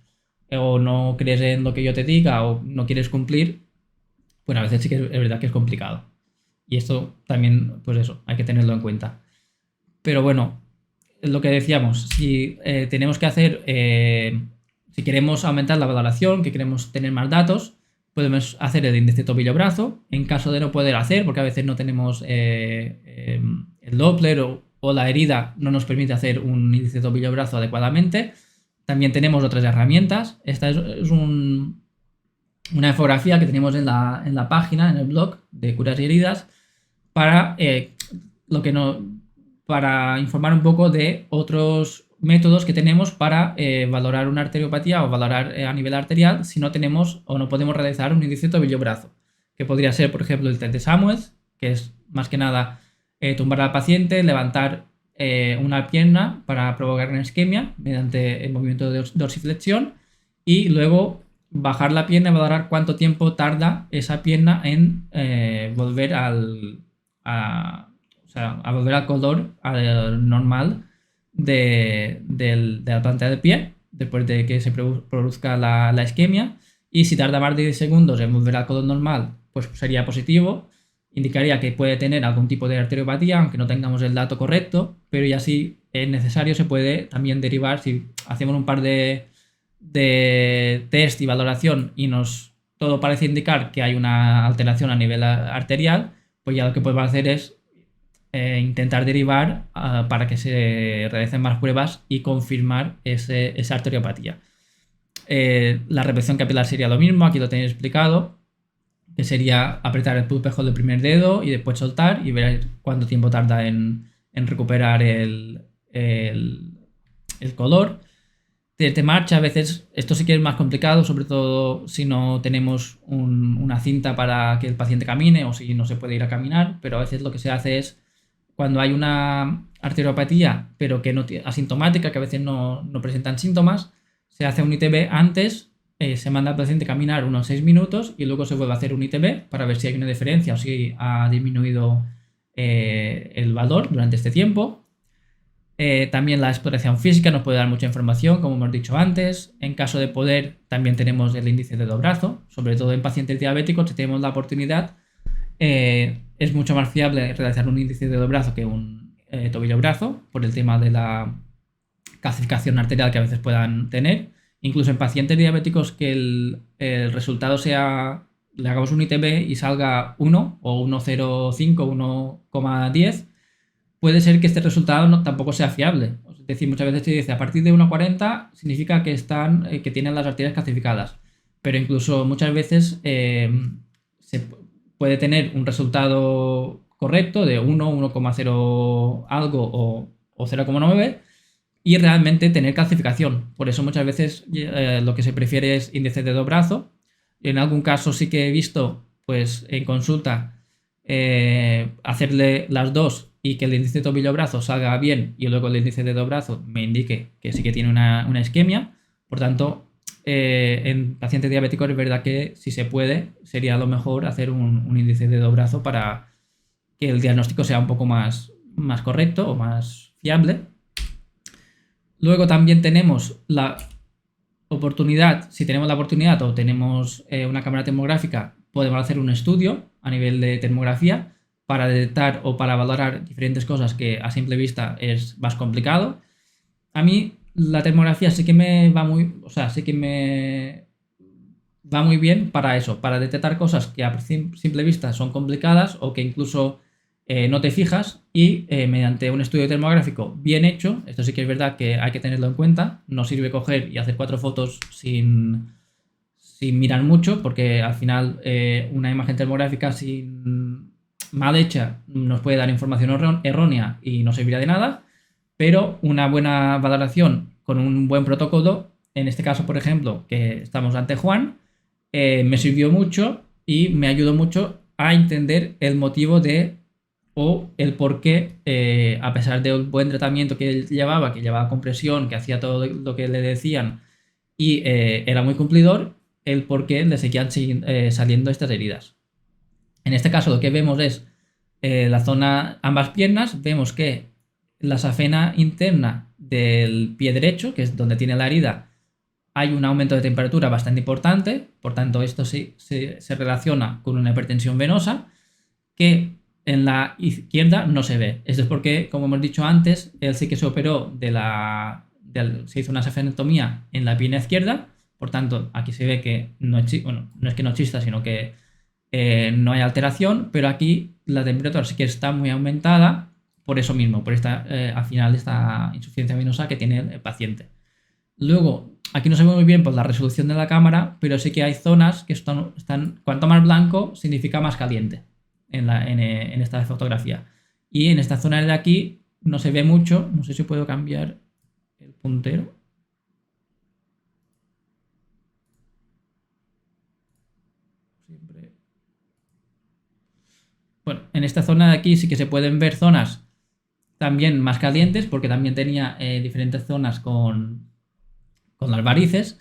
o no crees en lo que yo te diga o no quieres cumplir, pues a veces sí que es verdad que es complicado. Y esto también, pues eso, hay que tenerlo en cuenta. Pero bueno, es lo que decíamos, si tenemos que hacer, si queremos aumentar la valoración, que queremos tener más datos, podemos hacer el índice tobillo-brazo. En caso de no poder hacer, porque a veces no tenemos el Doppler o la herida no nos permite hacer un índice tobillo-brazo adecuadamente, también tenemos otras herramientas. Esta es una infografía que tenemos en la página, en el blog de Curas y Heridas, para lo que no, para informar un poco de otros métodos que tenemos para valorar una arteriopatía o valorar a nivel arterial si no tenemos o no podemos realizar un índice tobillo-brazo, que podría ser, por ejemplo, el test de Samuels, que es más que nada tumbar al paciente, levantar una pierna para provocar una isquemia mediante el movimiento de dorsiflexión y luego bajar la pierna y valorar cuánto tiempo tarda esa pierna en volver a volver al color normal de la planta del pie, después de que se produzca la isquemia. Y si tarda más de 10 segundos en volver al color normal, pues sería positivo. Indicaría que puede tener algún tipo de arteriopatía, aunque no tengamos el dato correcto, pero ya si es necesario se puede también derivar, si hacemos un par de test y valoración y todo parece indicar que hay una alteración a nivel arterial, pues ya lo que podemos hacer es intentar derivar para que se realicen más pruebas y confirmar esa arteriopatía. La represión capilar sería lo mismo, aquí lo tenéis explicado, que sería apretar el push del primer dedo y después soltar y ver cuánto tiempo tarda en recuperar el color. De marcha, a veces esto sí que es más complicado, sobre todo si no tenemos una cinta para que el paciente camine o si no se puede ir a caminar, pero a veces lo que se hace es cuando hay una arteriopatía, pero que no asintomática, que a veces no presentan síntomas, se hace un ITB antes, se manda al paciente a caminar unos 6 minutos y luego se vuelve a hacer un ITB para ver si hay una diferencia o si ha disminuido el valor durante este tiempo. También la exploración física nos puede dar mucha información, como hemos dicho antes. En caso de poder, también tenemos el índice de dobrazo, sobre todo en pacientes diabéticos, si tenemos la oportunidad. Es mucho más fiable realizar un índice de dobrazo que un tobillo-brazo, por el tema de la calcificación arterial que a veces puedan tener. Incluso en pacientes diabéticos que el resultado sea, le hagamos un ITB y salga 1 o 1,05, 1,10, puede ser que este resultado tampoco sea fiable. Es decir, muchas veces se dice a partir de 1,40 significa que tienen las arterias calcificadas. Pero incluso muchas veces se puede tener un resultado correcto de 1, 1,0 algo o 0,9 y realmente tener calcificación. Por eso muchas veces lo que se prefiere es índice de dobrazo. En algún caso sí que he visto, pues en consulta, hacerle las dos y que el índice de tobillo-brazo salga bien y luego el índice de dobrazo me indique que sí que tiene una isquemia. Por tanto, en pacientes diabéticos es verdad que si se puede, sería lo mejor hacer un índice de dobrazo para que el diagnóstico sea un poco más correcto o más fiable. Luego también tenemos oportunidad, si tenemos la oportunidad o tenemos una cámara termográfica, podemos hacer un estudio a nivel de termografía para detectar o para valorar diferentes cosas que a simple vista es más complicado. A mí la termografía sí que me va muy, o sea, sí que me va muy bien para eso, para detectar cosas que a simple vista son complicadas o que incluso no te fijas y mediante un estudio termográfico bien hecho, esto sí que es verdad que hay que tenerlo en cuenta, no sirve coger y hacer 4 fotos sin mirar mucho, porque al final una imagen termográfica mal hecha nos puede dar información errónea y no servirá de nada, pero una buena valoración con un buen protocolo, en este caso, por ejemplo, que estamos ante Juan, me sirvió mucho y me ayudó mucho a entender el motivo de o el por qué, a pesar del buen tratamiento que él llevaba, que llevaba compresión, que hacía todo lo que le decían y era muy cumplidor, el por qué le seguían saliendo estas heridas. En este caso lo que vemos es la zona, ambas piernas, vemos que la safena interna del pie derecho, que es donde tiene la herida, hay un aumento de temperatura bastante importante, por tanto esto sí se relaciona con una hipertensión venosa que en la izquierda no se ve. Esto es porque, como hemos dicho antes, él sí que se operó se hizo una safenectomía en la pierna izquierda, por tanto aquí se ve que no es, bueno, no es que no exista, sino que no hay alteración, pero aquí la temperatura sí que está muy aumentada por eso mismo, por al final esta insuficiencia venosa que tiene el paciente. Luego, aquí no se ve muy bien por la resolución de la cámara, pero sí que hay zonas que están cuanto más blanco significa más caliente en esta fotografía. Y en esta zona de aquí no se ve mucho, no sé si puedo cambiar el puntero. Bueno, en esta zona de aquí sí que se pueden ver zonas también más calientes, porque también tenía diferentes zonas con las varices,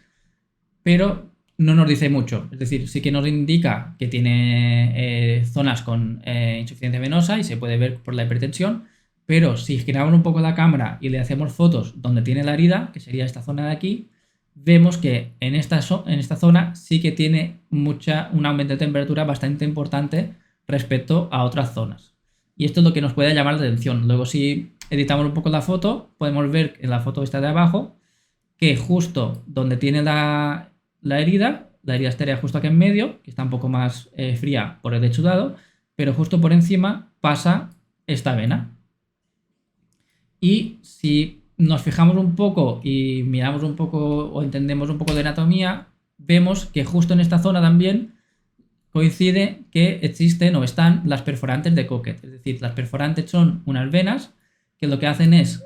pero no nos dice mucho. Es decir, sí que nos indica que tiene zonas con insuficiencia venosa y se puede ver por la hipertensión, pero si giramos un poco la cámara y le hacemos fotos donde tiene la herida, que sería esta zona de aquí, vemos que en esta zona sí que tiene un aumento de temperatura bastante importante respecto a otras zonas. Y esto es lo que nos puede llamar la atención. Luego, si editamos un poco la foto, podemos ver en la foto esta de abajo que justo donde tiene la herida estaría justo aquí en medio, que está un poco más fría por el exudado, pero justo por encima pasa esta vena. Y si nos fijamos un poco y miramos un poco o entendemos un poco de anatomía, vemos que justo en esta zona también coincide que existen o están las perforantes de Cocket. Es decir, las perforantes son unas venas que lo que hacen es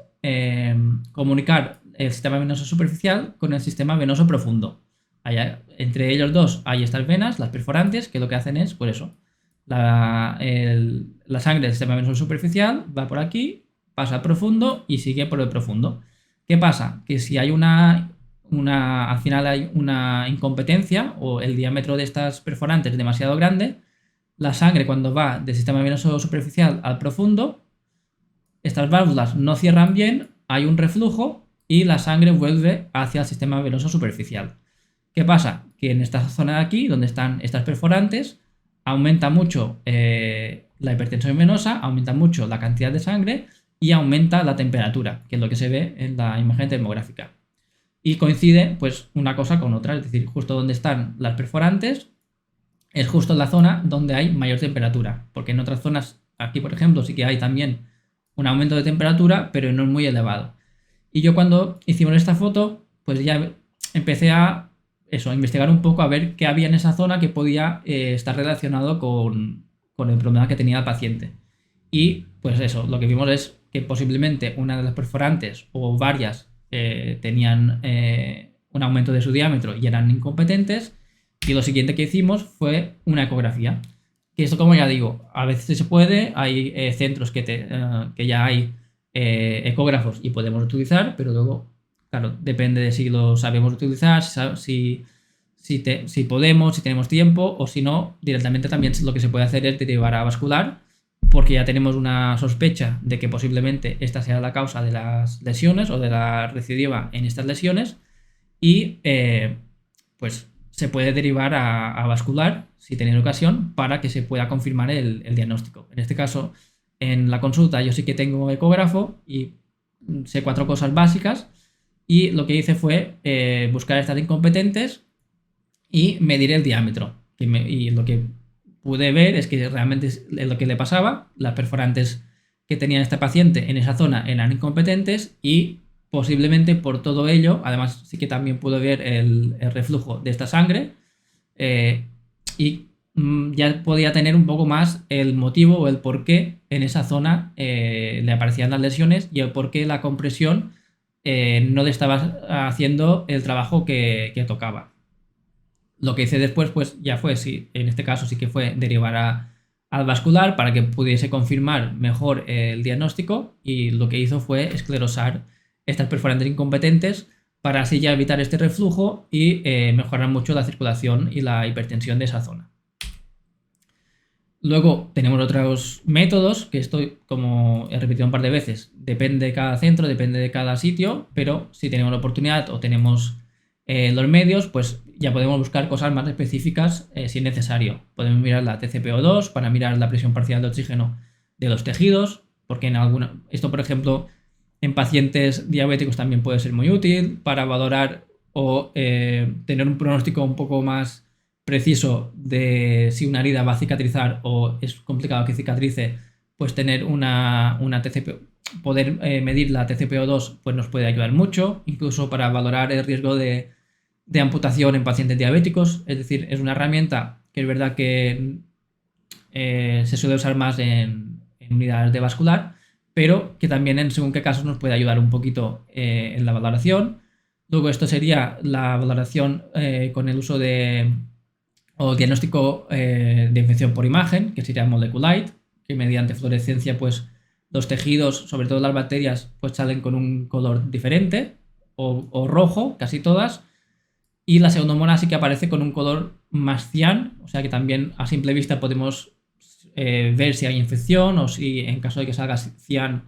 comunicar el sistema venoso superficial con el sistema venoso profundo. Entre ellos dos hay estas venas, las perforantes, que lo que hacen es, pues eso, la sangre del sistema venoso superficial va por aquí, pasa al profundo y sigue por el profundo. ¿Qué pasa? Que si hay al final hay una incompetencia o el diámetro de estas perforantes es demasiado grande, la sangre cuando va del sistema venoso superficial al profundo, estas válvulas no cierran bien, hay un reflujo y la sangre vuelve hacia el sistema venoso superficial. ¿Qué pasa? Que en esta zona de aquí, donde están estas perforantes, aumenta mucho la hipertensión venosa, aumenta mucho la cantidad de sangre y aumenta la temperatura, que es lo que se ve en la imagen termográfica. Y coincide pues una cosa con otra, es decir, justo donde están las perforantes es justo en la zona donde hay mayor temperatura, porque en otras zonas, aquí por ejemplo, sí que hay también un aumento de temperatura, pero no es muy elevado. Y yo cuando hicimos esta foto, pues ya empecé a investigar un poco, a ver qué había en esa zona que podía estar relacionado con el problema que tenía el paciente. Y pues eso, lo que vimos es que posiblemente una de las perforantes o varias tenían un aumento de su diámetro y eran incompetentes. Y lo siguiente que hicimos fue una ecografía. Que esto, como ya digo, a veces se puede, hay centros que ya hay ecógrafos y podemos utilizar, pero luego, claro, depende de si lo sabemos utilizar, si podemos, si tenemos tiempo, o si no, directamente también lo que se puede hacer es derivar a vascular, porque ya tenemos una sospecha de que posiblemente esta sea la causa de las lesiones o de la recidiva en estas lesiones, y pues se puede derivar a vascular si tenéis ocasión para que se pueda confirmar el diagnóstico. En este caso, en la consulta yo sí que tengo ecógrafo y sé 4 cosas básicas y lo que hice fue buscar estas incompetentes y medir el diámetro. Y lo que pude ver es que realmente es lo que le pasaba. Las perforantes que tenía esta paciente en esa zona eran incompetentes y posiblemente por todo ello, además sí que también pude ver el reflujo de esta sangre y ya podía tener un poco más el motivo o el por qué en esa zona le aparecían las lesiones y el por qué la compresión no le estaba haciendo el trabajo que tocaba. Lo que hice después, pues ya fue, sí, en este caso sí que fue derivar al vascular para que pudiese confirmar mejor el diagnóstico y lo que hizo fue esclerosar estas perforantes incompetentes para así ya evitar este reflujo y mejorar mucho la circulación y la hipertensión de esa zona. Luego tenemos otros métodos, que esto, como he repetido un par de veces, depende de cada centro, depende de cada sitio, pero si tenemos la oportunidad o tenemos los medios, pues ya podemos buscar cosas más específicas si es necesario. Podemos mirar la TCPO2 para mirar la presión parcial de oxígeno de los tejidos, porque esto, por ejemplo, en pacientes diabéticos también puede ser muy útil para valorar o tener un pronóstico un poco más preciso de si una herida va a cicatrizar o es complicado que cicatrice, pues tener una TCP, poder medir la TCPO2 pues nos puede ayudar mucho, incluso para valorar el riesgo de amputación en pacientes diabéticos. Es decir, es una herramienta que es verdad que se suele usar más en unidades de vascular, pero que también en según qué casos nos puede ayudar un poquito en la valoración. Luego esto sería la valoración con el uso o diagnóstico de infección por imagen, que sería Moleculite, que mediante fluorescencia pues los tejidos, sobre todo las bacterias, pues salen con un color diferente o rojo, casi todas, y la pseudomonas sí que aparece con un color más cian, o sea que también a simple vista podemos ver si hay infección o si en caso de que salga cian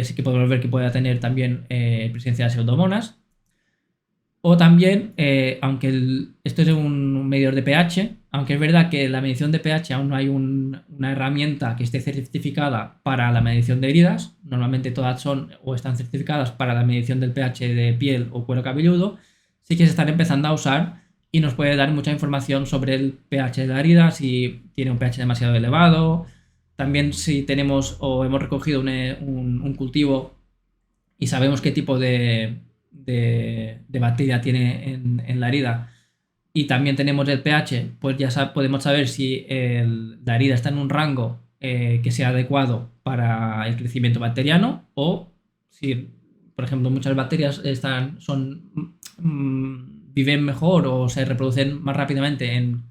sí que podemos ver que pueda tener también presencia de pseudomonas. O también, aunque esto es un medidor de pH, aunque es verdad que la medición de pH aún no hay una herramienta que esté certificada para la medición de heridas, normalmente todas son o están certificadas para la medición del pH de piel o cuero cabelludo, sí que se están empezando a usar y nos puede dar mucha información sobre el pH de la herida, si tiene un pH demasiado elevado, también si tenemos o hemos recogido un cultivo y sabemos qué tipo de bacteria tiene en la herida y también tenemos el pH, pues ya podemos saber si la herida está en un rango que sea adecuado para el crecimiento bacteriano o si, por ejemplo, muchas bacterias viven mejor o se reproducen más rápidamente en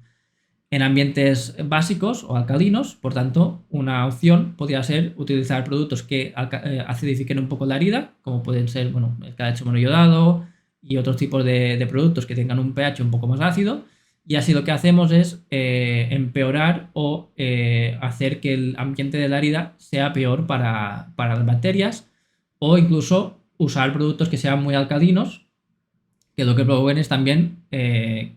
ambientes básicos o alcalinos. Por tanto, una opción podría ser utilizar productos que acidifiquen un poco la herida, como pueden ser el KH monoiodado y otros tipos de productos que tengan un pH un poco más ácido. Y así lo que hacemos es empeorar o hacer que el ambiente de la herida sea peor para las bacterias, o incluso usar productos que sean muy alcalinos, que lo que provoquen es también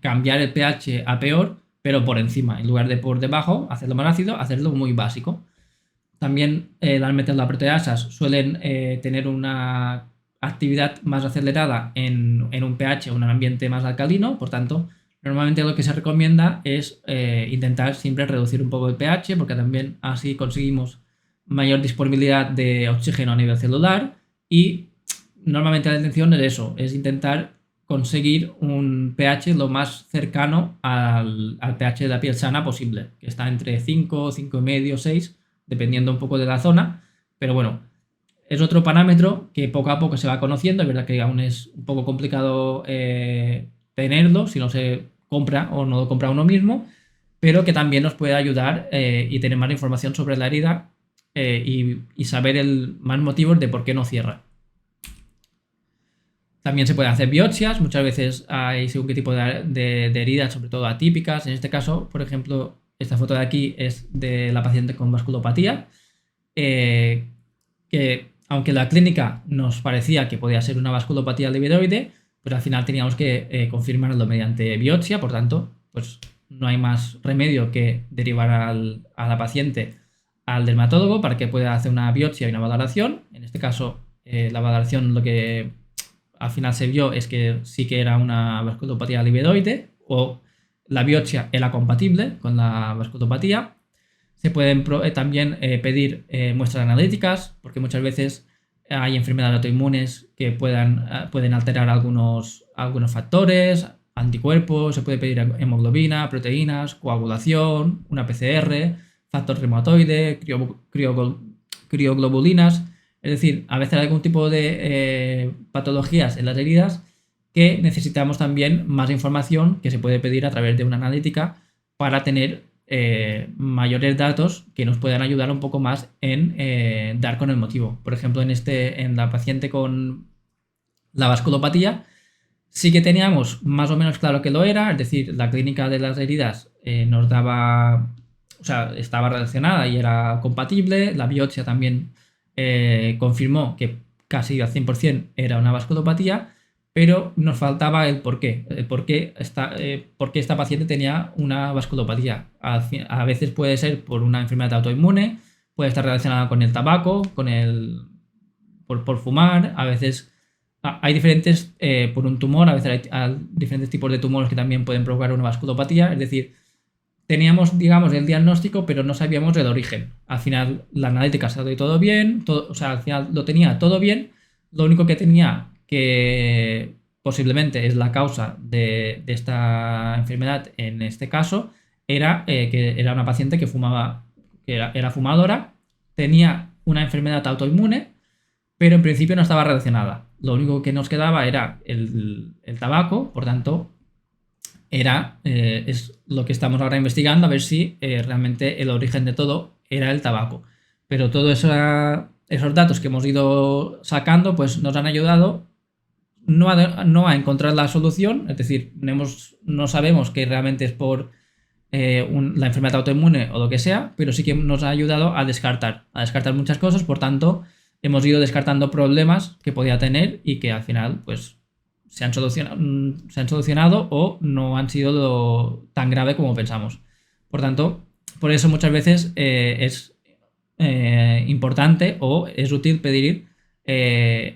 cambiar el pH a peor, pero por encima, en lugar de por debajo, hacerlo más ácido, hacerlo muy básico. También las metaloproteasas suelen tener una actividad más acelerada en un pH o en un ambiente más alcalino, por tanto, normalmente lo que se recomienda es intentar siempre reducir un poco el pH, porque también así conseguimos mayor disponibilidad de oxígeno a nivel celular y normalmente la intención es eso, es intentar conseguir un pH lo más cercano al pH de la piel sana posible, que está entre 5, 5,5, 6, dependiendo un poco de la zona, pero bueno, es otro parámetro que poco a poco se va conociendo. Es verdad que aún es un poco complicado tenerlo si no se compra o no lo compra uno mismo, pero que también nos puede ayudar y tener más información sobre la herida y saber más motivos de por qué no cierra. También se pueden hacer biopsias, muchas veces hay según qué tipo de heridas, sobre todo atípicas. En este caso, por ejemplo, esta foto de aquí es de la paciente con vasculopatía, que aunque la clínica nos parecía que podía ser una vasculopatía livedoide, pues al final teníamos que confirmarlo mediante biopsia, por tanto, pues no hay más remedio que derivar a la paciente al dermatólogo para que pueda hacer una biopsia y una valoración. En este caso, la valoración lo que al final se vio es que sí que era una vasculopatía livedoide o la biopsia era compatible con la vasculopatía. Se pueden también pedir muestras analíticas porque muchas veces hay enfermedades autoinmunes que pueden alterar algunos factores, anticuerpos, se puede pedir hemoglobina, proteínas, coagulación, una PCR, factor reumatoide, crioglobulinas. Es decir, a veces hay algún tipo de patologías en las heridas que necesitamos también más información que se puede pedir a través de una analítica para tener mayores datos que nos puedan ayudar un poco más en dar con el motivo. Por ejemplo, en la paciente con la vasculopatía sí que teníamos más o menos claro que lo era, es decir, la clínica de las heridas nos daba, o sea, estaba relacionada y era compatible, la biopsia también confirmó que casi al 100% era una vasculopatía, pero nos faltaba el por qué esta paciente tenía una vasculopatía. A veces puede ser por una enfermedad autoinmune, puede estar relacionada con el tabaco, por fumar, a veces hay diferentes, por un tumor, a veces hay diferentes tipos de tumores que también pueden provocar una vasculopatía, es decir, teníamos, digamos, el diagnóstico, pero no sabíamos el origen. Al final la analítica salió todo bien, o sea, al final lo tenía todo bien, lo único que tenía que posiblemente es la causa de esta enfermedad en este caso, era que era una paciente que fumaba, que era fumadora, tenía una enfermedad autoinmune, pero en principio no estaba relacionada. Lo único que nos quedaba era el tabaco, por tanto, es lo que estamos ahora investigando, a ver si realmente el origen de todo era el tabaco. Pero todos esos datos que hemos ido sacando, pues nos han ayudado no a encontrar la solución, es decir, no sabemos que realmente es por la enfermedad autoinmune o lo que sea, pero sí que nos ha ayudado a descartar muchas cosas, por tanto, hemos ido descartando problemas que podía tener y que al final, pues, se han solucionado o no han sido tan grave como pensamos. Por tanto, por eso muchas veces es importante o es útil pedir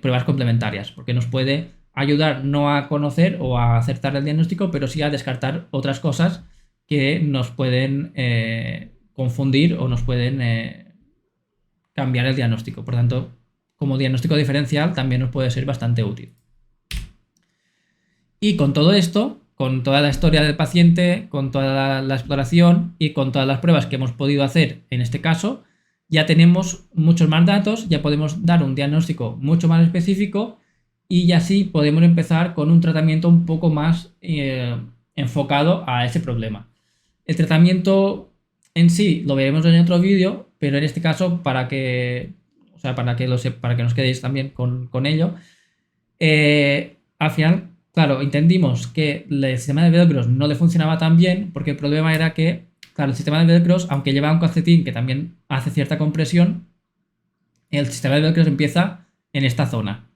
pruebas complementarias, porque nos puede ayudar no a conocer o a acertar el diagnóstico, pero sí a descartar otras cosas que nos pueden confundir o nos pueden cambiar el diagnóstico. Por tanto, como diagnóstico diferencial también nos puede ser bastante útil. Y con todo esto, con toda la historia del paciente, con toda la exploración y con todas las pruebas que hemos podido hacer en este caso, ya tenemos muchos más datos, ya podemos dar un diagnóstico mucho más específico y así podemos empezar con un tratamiento un poco más enfocado a ese problema. El tratamiento en sí lo veremos en otro vídeo, pero en este caso para que nos quedéis también con ello, al final, claro, entendimos que el sistema de velcros no le funcionaba tan bien porque el problema era que, claro, el sistema de velcros, aunque lleva un calcetín que también hace cierta compresión, el sistema de velcros empieza en esta zona.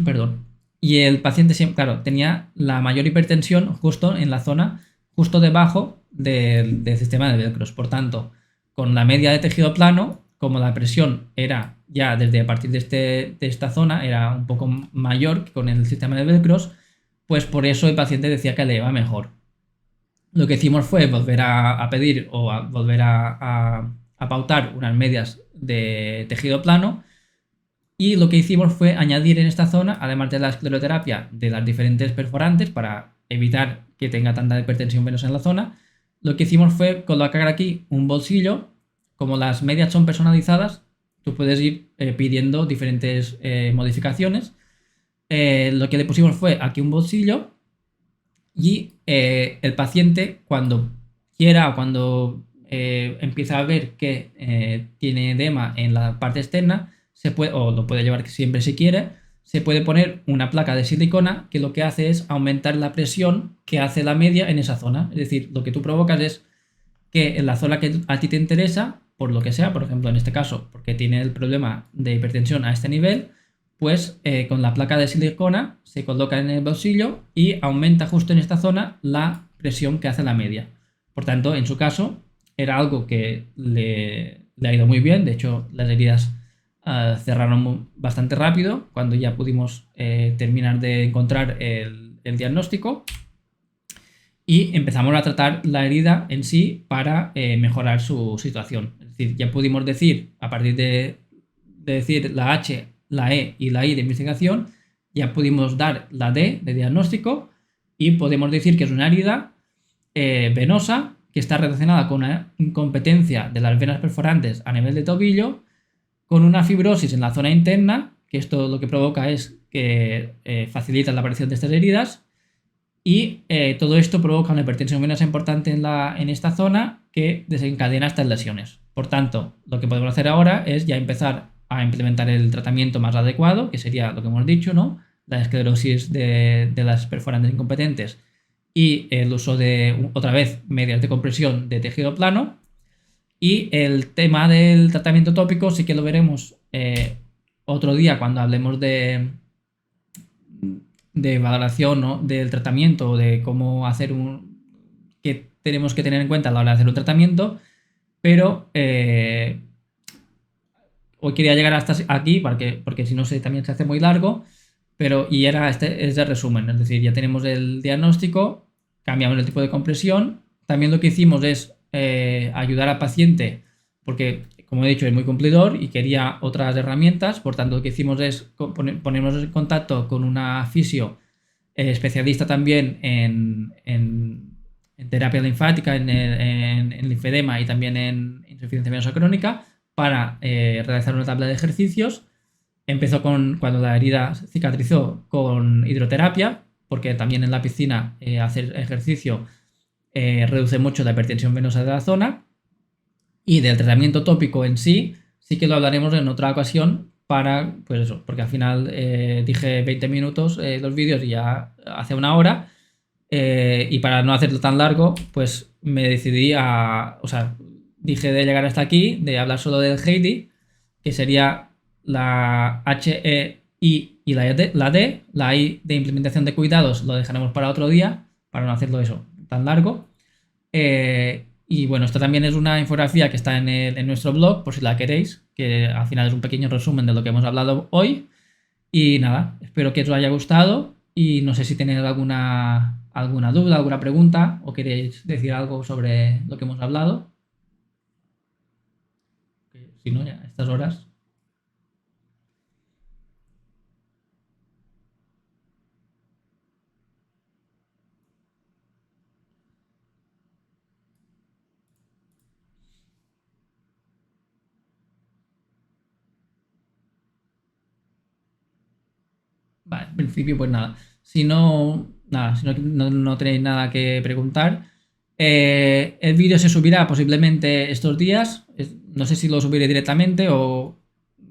Perdón. Y el paciente, claro, tenía la mayor hipertensión justo en la zona, justo debajo del sistema de velcros. Por tanto, con la media de tejido plano, como la presión era ya desde a partir de esta zona, era un poco mayor que con el sistema de velcros, pues por eso el paciente decía que le iba mejor. Lo que hicimos fue volver a pedir o volver a pautar unas medias de tejido plano. Y lo que hicimos fue añadir en esta zona, además de la escleroterapia de las diferentes perforantes para evitar que tenga tanta hipertensión venosa en la zona, lo que hicimos fue colocar aquí un bolsillo. Como las medias son personalizadas, tú puedes ir pidiendo diferentes modificaciones. Lo que le pusimos fue aquí un bolsillo y el paciente cuando quiera o cuando empieza a ver que tiene edema en la parte externa, o lo puede llevar siempre si quiere, se puede poner una placa de silicona que lo que hace es aumentar la presión que hace la media en esa zona. Es decir, lo que tú provocas es que en la zona que a ti te interesa, por lo que sea, por ejemplo en este caso porque tiene el problema de hipertensión a este nivel, pues con la placa de silicona se coloca en el bolsillo y aumenta justo en esta zona la presión que hace la media. Por tanto, en su caso, era algo que le ha ido muy bien. De hecho, las heridas cerraron bastante rápido cuando ya pudimos terminar de encontrar el diagnóstico y empezamos a tratar la herida en sí para mejorar su situación. Es decir, ya pudimos decir, a partir de decir la H, la E y la I de investigación, ya pudimos dar la D de diagnóstico y podemos decir que es una herida venosa que está relacionada con una incompetencia de las venas perforantes a nivel de tobillo, con una fibrosis en la zona interna, que esto lo que provoca es que facilita la aparición de estas heridas, y todo esto provoca una hipertensión venosa importante en esta zona que desencadena estas lesiones. Por tanto, lo que podemos hacer ahora es ya empezar a implementar el tratamiento más adecuado, que sería lo que hemos dicho, ¿no? La esclerosis de las perforantes incompetentes y el uso de, otra vez, medias de compresión de tejido plano. Y el tema del tratamiento tópico sí que lo veremos otro día cuando hablemos de valoración, ¿no?, del tratamiento o de cómo hacer que tenemos que tener en cuenta a la hora de hacer un tratamiento, pero hoy quería llegar hasta aquí porque si no también se hace muy largo, pero y era este es el resumen, es decir, ya tenemos el diagnóstico, cambiamos el tipo de compresión, también lo que hicimos es ayudar al paciente porque, como he dicho, es muy cumplidor y quería otras herramientas, por tanto lo que hicimos es ponernos en contacto con una fisio especialista también en terapia linfática, en linfedema y también en insuficiencia venosa crónica para realizar una tabla de ejercicios. Empezó cuando la herida cicatrizó con hidroterapia, porque también en la piscina hacer ejercicio reduce mucho la hipertensión venosa de la zona. Y del tratamiento tópico en sí, sí que lo hablaremos en otra ocasión para, pues eso, porque al final dije 20 minutos los vídeos y ya hace una hora. Y para no hacerlo tan largo, pues me decidí o sea, dije de llegar hasta aquí, de hablar solo del Heidi, que sería la H, E, I y la D. La I de implementación de cuidados lo dejaremos para otro día, para no hacerlo eso tan largo. Y bueno, esto también es una infografía que está en nuestro blog, por si la queréis, que al final es un pequeño resumen de lo que hemos hablado hoy. Y nada, espero que os haya gustado y no sé si tenéis alguna duda, alguna pregunta o queréis decir algo sobre lo que hemos hablado. Si no, ya a estas horas. Vale, en principio, pues nada. Si no, nada, si no tenéis nada que preguntar, el vídeo se subirá posiblemente estos días. No sé si lo subiré directamente o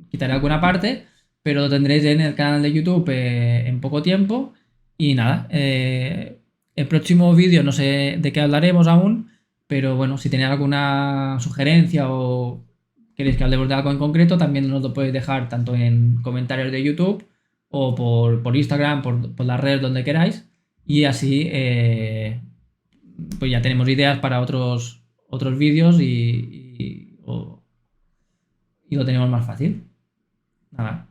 quitaré alguna parte, pero lo tendréis en el canal de YouTube en poco tiempo. Y nada, el próximo vídeo no sé de qué hablaremos aún, pero bueno, si tenéis alguna sugerencia o queréis que hablemos de algo en concreto, también nos lo podéis dejar tanto en comentarios de YouTube o por Instagram, por las redes donde queráis. Y así pues ya tenemos ideas para otros vídeos y lo tenemos más fácil. Nada,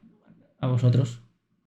a vosotros.